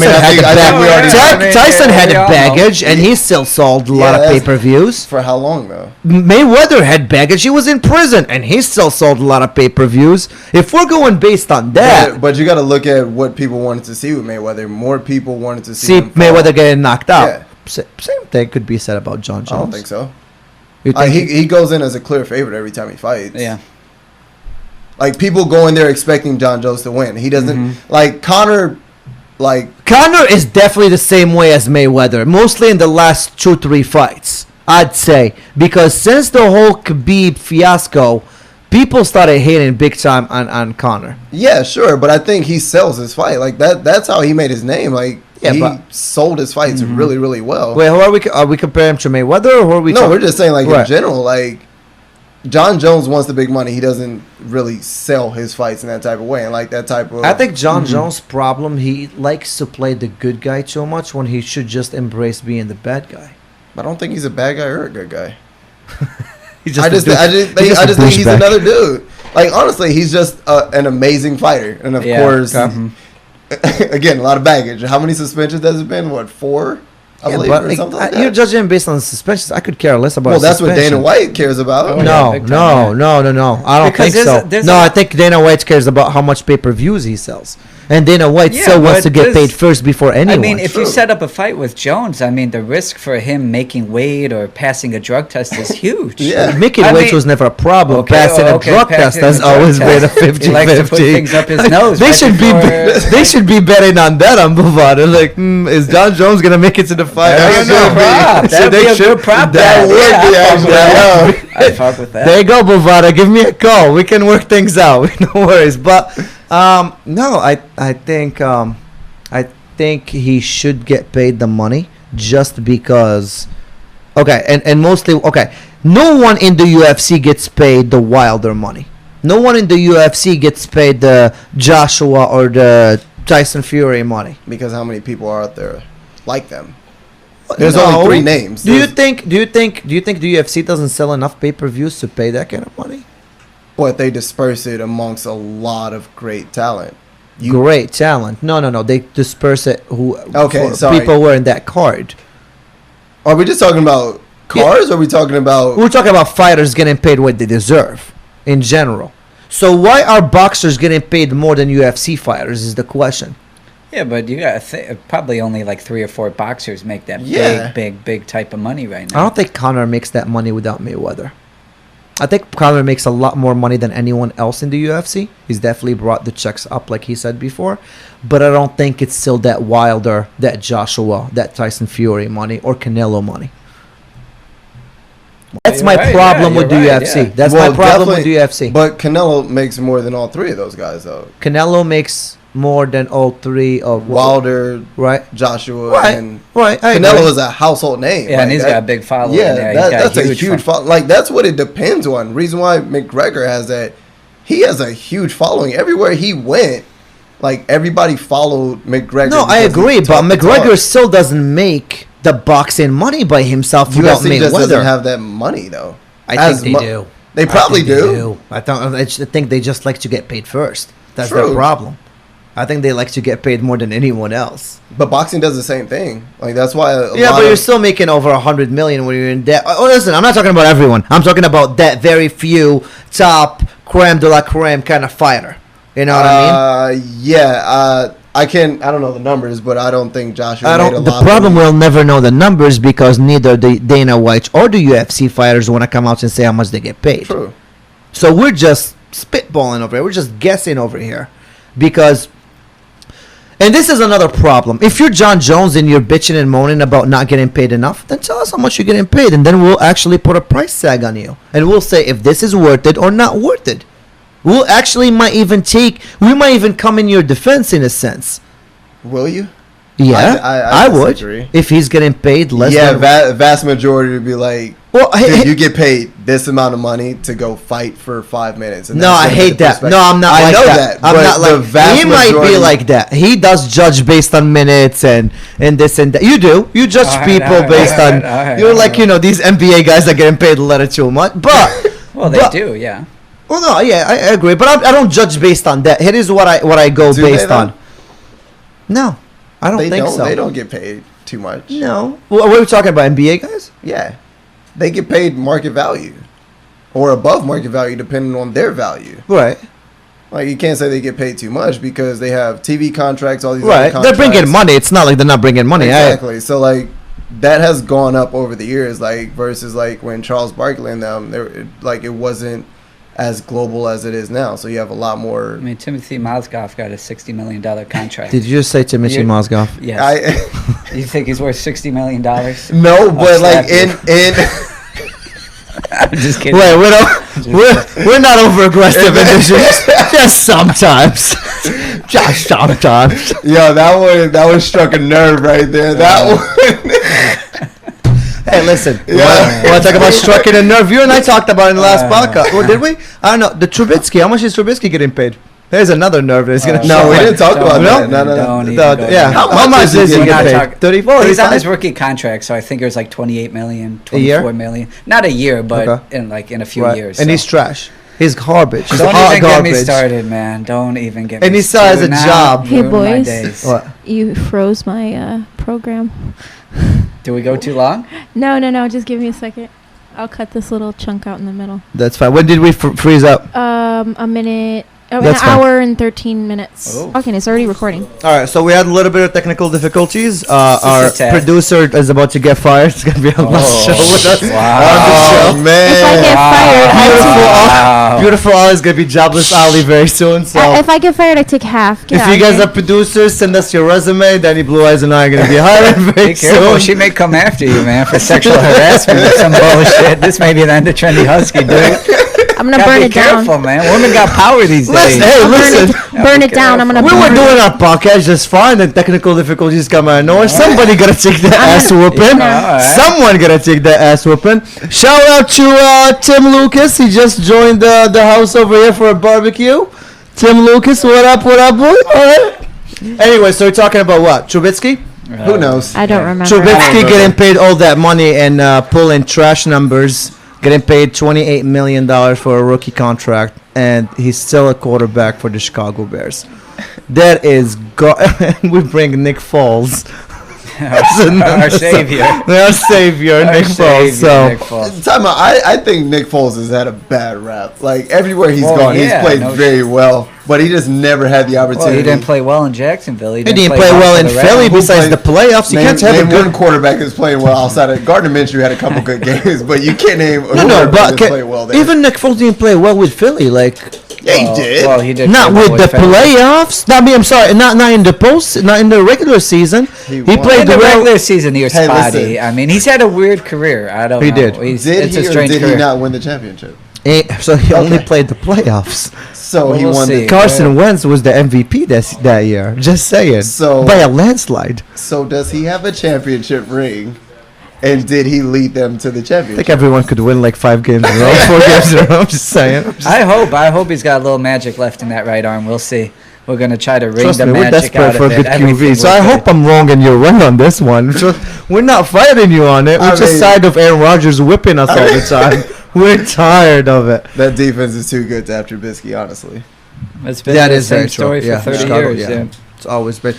had baggage, and he still sold a lot of pay-per-views. For how long though? Mayweather had baggage. He was in prison, and he still sold a lot of pay-per-views. If we're going based on that, but you got to look at what people wanted to see with Mayweather. More people wanted to see Mayweather getting knocked out. Yeah. Same thing could be said about John Jones. I don't think so. He goes in as a clear favorite every time he fights. Yeah. Like, people go in there expecting John Jones to win. He doesn't like Conor. Conor is definitely the same way as Mayweather. Mostly in the last 2-3 fights, I'd say, because since the whole Khabib fiasco, people started hating big time on Conor. Yeah, sure, but I think he sells his fight like that. That's how he made his name. He sold his fights really, really well. Wait, are we comparing him to Mayweather, or are we? No, we're just saying in general, John Jones wants the big money. He doesn't really sell his fights in that type of way, and that type of. I think John Jones' problem, he likes to play the good guy too much when he should just embrace being the bad guy. I don't think he's a bad guy or a good guy. I just think he's another dude. Honestly, he's just an amazing fighter, and of course, again, a lot of baggage. How many suspensions has it been? What, 4? I believe, or something like that. You're judging him based on the suspensions. I could care less about. Well, that's what Dana White cares about. No. I don't think so. I think Dana White cares about how much pay-per-views he sells. And Dana White still wants to get paid first before anyone. I mean, if you set up a fight with Jones, the risk for him making weight or passing a drug test is huge. Making weight was never a problem. Passing a drug test has always been a 50-50. He likes to put things up his nose. They should be betting on that on Bovada. Is John Jones going to make it to the fight? That'd be a good prop. That would be actually. I'd fuck with that. There you go, Bovada. Give me a call. We can work things out. No worries. But no, I think he should get paid the money just because. And mostly no one in the UFC gets paid the Wilder money. No one in the UFC gets paid the Joshua or the Tyson Fury money. Because how many people are out there like them? There's only 3 names. Do you think the UFC doesn't sell enough pay-per-views to pay that kind of money? But they disperse it amongst a lot of great talent. Great talent. No. They disperse it people who are in that card. Are we just talking about cards, or are we talking about... We're talking about fighters getting paid what they deserve in general. So why are boxers getting paid more than UFC fighters is the question. Yeah, but you got probably only 3 or 4 boxers make that big type of money right now. I don't think Conor makes that money without Mayweather. I think Conor makes a lot more money than anyone else in the UFC. He's definitely brought the checks up, like he said before. But I don't think it's still that Wilder, that Joshua, that Tyson Fury money, or Canelo money. That's my problem with the UFC. That's my problem with the UFC. But Canelo makes more than all 3 of those guys, though. Canelo makes more than all 3 of Wilder, Joshua, and Canelo is a household name. Yeah, and he's got a big following. Yeah, that's a huge following. That's what it depends on. Reason why McGregor has that, he has a huge following everywhere he went. Everybody followed McGregor. No, I agree, but McGregor still doesn't make the boxing money by himself without Mayweather. Just doesn't have that money though. I think they do. They probably do. I think they just like to get paid first. That's their problem. I think they like to get paid more than anyone else. But boxing does the same thing. That's why. But you're still making over $100 million when you're in debt. Oh, listen, I'm not talking about everyone. I'm talking about that very few top creme de la creme kind of fighter. You know what I mean? Yeah. I don't know the numbers, but I don't think Joshua made a lot. The problem, we'll never know the numbers because neither the Dana White or the UFC fighters want to come out and say how much they get paid. True. So we're just spitballing over here. We're just guessing over here because. And this is another problem. If you're John Jones and you're bitching and moaning about not getting paid enough, then tell us how much you're getting paid, and then we'll actually put a price tag on you. And we'll say if this is worth it or not worth it. We might even come in your defense in a sense. Will you? Yeah, I would. Disagree. If he's getting paid less vast majority would be like, you get paid this amount of money to go fight for 5 minutes. And I hate that. No, I'm not like that. I'm not like he might be like that. He does judge based on minutes and this and that. You do. You judge people based on. You're like these NBA guys are getting paid a little too much, but they do, yeah. Well, no, yeah, I agree, but I don't judge based on that. Here is what I go based on. No, I don't think so. They don't get paid too much. No. Well, what are we talking about? NBA guys? Yeah, they get paid market value, or above market value, depending on their value. Right. Like, you can't say they get paid too much because they have TV contracts, all these right. other contracts. They're bringing money. It's not like they're not bringing money. Exactly. So, like, that has gone up over the years, like, versus, like, when Charles Barkley and them, it wasn't as global as it is now. So you have a lot more. I mean, Timothy Mozgov got a $60 million contract. Did you just say Timothy Mozgov? Yes. You think he's worth $60 million? No, but, like, in I'm just kidding. Wait, we're not over aggressive in this. Just sometimes. Just sometimes. Yo, that one struck a nerve right there. That one. Hey, listen. Yeah. Want to talk about striking a nerve? You and I talked about it in the last podcast. Well, did we? I don't know. The Trubisky. How much is Trubisky getting paid? There's another nerve that's going to. No, we didn't talk about that. No. Yeah. How much is he getting paid? 34. He's on his rookie contract, so I think it was like $28 million, $24 million. Not a year, but in a few years. And he's trash. He's garbage. He's Don't even get me started, man. Don't even get me started. And he still has a job. Hey, boys. What? You froze my program. Do we go too long? No. Just give me a second. I'll cut this little chunk out in the middle. That's fine. When did we freeze up? A minute. An hour and 13 minutes. Oh. Okay, it's already recording. All right, so we had a little bit of technical difficulties. Our producer is about to get fired. It's going to be a last show with us. Wow. Oh, man. If I get fired, Beautiful Ali is going to be jobless Ali very soon. So if I get fired, I take half. If you guys are producers, send us your resume. Danny Blue Eyes and I are going to be hired very soon. She may come after you, man, for sexual harassment or some bullshit. This may be the end of Trendy Husky, dude. I'm gonna burn it down. Careful, man. Women got power these days. Listen. Burn it down. I'm gonna. We were doing our podcast just fine, and technical difficulties come out of nowhere. Somebody gotta take that ass whooping. Someone gotta take that ass whooping. Shout out to Tim Lucas. He just joined the house over here for a barbecue. Tim Lucas, what up, boy? All right. Anyway, so we're talking about what? Trubisky? Who knows? I don't remember. Trubisky getting paid all that money and pulling trash numbers. Getting paid $28 million for a rookie contract, and he's still a quarterback for the Chicago Bears. That is we bring Nick Foles. Our savior. Our savior, Nick Foles. I think Nick Foles has had a bad rap. Like, everywhere he's gone, he's played very well, but he just never had the opportunity. Well, he didn't play well in Jacksonville. He didn't play well in Philly besides the playoffs. You can't have a good quarterback that's playing well outside of Gardner Minshew had a couple good games, but you can't name but play well there. Even Nick Foles didn't play well with Philly. Yeah, he did. Well, he did. Not with the playoffs. I'm sorry. Not in the not in the regular season. He played in the regular season. He was spotty. I mean, he's had a weird career. I don't know. He did. Did he not win the championship? So he only played the playoffs. So he won. Carson Wentz was the MVP that year. Just saying. So by a landslide. So does he have a championship ring? And did he lead them to the championship? I think everyone could win like 5 games in a row, 4 games in a row. I'm just saying. I hope he's got a little magic left in that right arm. We'll see. We're going to try to wring the we're magic out for of a it. good QB. So I hope I'm wrong and you're right on this one. We're not fighting you on it. We're just tired of Aaron Rodgers whipping us all the time. We're tired of it. That defense is too good to have Trubisky, honestly. It's been the same story for 30 years. Yeah. It's always been.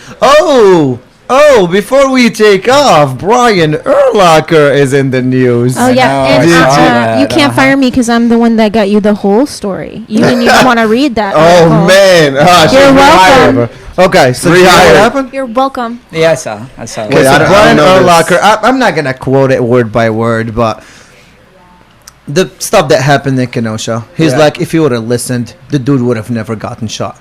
Oh, before we take off, Brian Urlacher is in the news. Oh, yeah. And you can't fire me because I'm the one that got you the whole story. You didn't even want to read that. Oh, man. You're welcome. Okay, so what happened? You're welcome. Yeah, I saw. Okay, so Brian Urlacher, I'm not going to quote it word by word, but the stuff that happened in Kenosha, he's like, if he would have listened, the dude would have never gotten shot.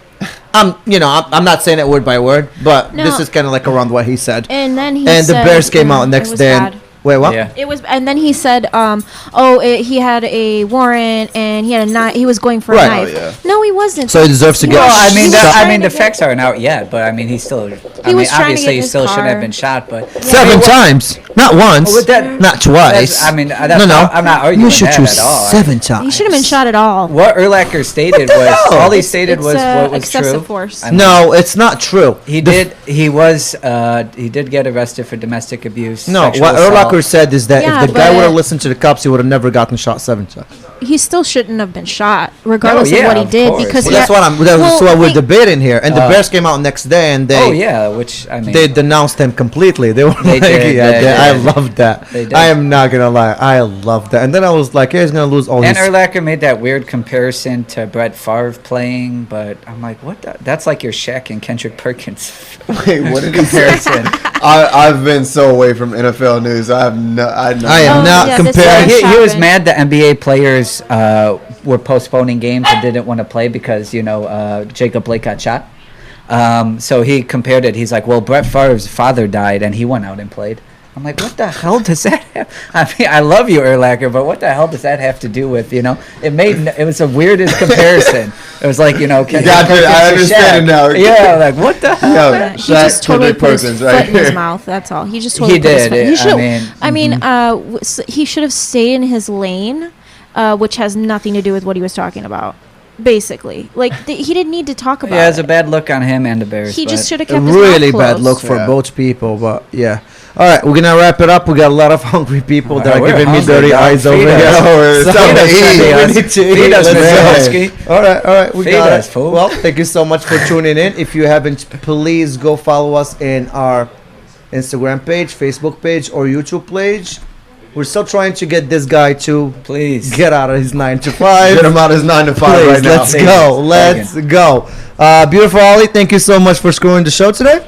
I'm not saying it word by word, but this is kind of like around what he said. And then the Bears came out next day. Wait, what? Yeah. It was, and then he said, he had a warrant and he had a knife. He was going for a knife. Oh, yeah. No, he wasn't. So he deserves to get. Well, I mean, the facts aren't out yet, but I mean, he's still. Obviously, he still shouldn't have been shot, but 7 times. Not once. Not twice. I mean, no. I'm not arguing you should that choose at all. 7 times. He should have been shot at all. What Urlacher stated was all he stated was what was excessive true. Force. I mean, No, it's not true. he did get arrested for domestic abuse. No, sexual what assault. Urlacher said is that Yeah, if the guy but- would have listened to the cops, he would have never gotten shot 7 times. He still shouldn't have been shot, regardless No, of what he of did, course. because Well, that's what we're debating here. And the Uh, Bears came out next day and which I mean, they denounced him completely. They were They like, did, I did. love that. They did. I am not gonna lie, I love that. And then I was like, he's gonna lose all and his. Urlacher made that weird comparison to Brett Favre playing, but I'm like, what? That's like your Shaq and Kendrick Perkins Wait, what did he say? comparison. I've been so away from NFL news. I am I am Oh, not yeah, this comparing. is- He was happened. mad that NBA players were postponing games and didn't want to play because Jacob Blake got shot. So he compared it. He's like, well, Brett Favre's father died and he went out and played. I'm like, what the hell does that have? I mean, I love you, Urlacher, but what the hell does that have to do with, It was the weirdest comparison. It was like, Kendrick got it. Perkins I or understand it Shaq. now. Yeah, like, what the hell? Yo, he just totally put his Perkins foot right in his here. mouth. That's all. He just totally He put his did. foot. He I should. He should have stayed in his lane, which has nothing to do with what he was talking about. Basically, like he didn't need to talk about. Yeah, it's it. a bad look on him and the Bears. He just but- should have A kept his really mouth bad closed. look for Yeah. both people, but yeah. All right, we're gonna wrap it up. We got a lot of hungry people that are We're giving me hungry, dirty dog. eyes over Feed here. us. It's So time to we eat. need to eat. Feed us, Let's Mr. go. Husky. All right, we Feed got us, it. fool. Well, thank you so much for tuning in. If you haven't, please go follow us in our Instagram page, Facebook page, or YouTube page. We're still trying to get this guy to Please. get out of his 9 to 5. Get him out his 9 to 5 Please, right now. let's go. Let's go. Beautiful Ollie, thank you so much for screwing the show today.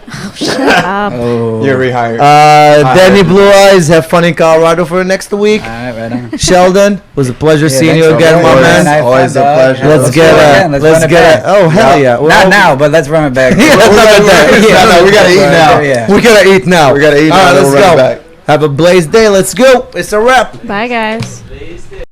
Oh. You're rehired. Danny Blue Eyes, have fun in Colorado for next week. All right, right on. Sheldon, was a pleasure seeing thanks you for again, my having me. man. Always a pleasure. Let's do it again. let's run it get back. oh hell yeah. Not now, but let's run it back. Yeah, let's run it back. No, we gotta eat now. Yeah. We gotta eat now. We gotta eat All now. right, Then let's we'll run go. it back. Have a blazed day. Let's go. It's a wrap. Bye, guys.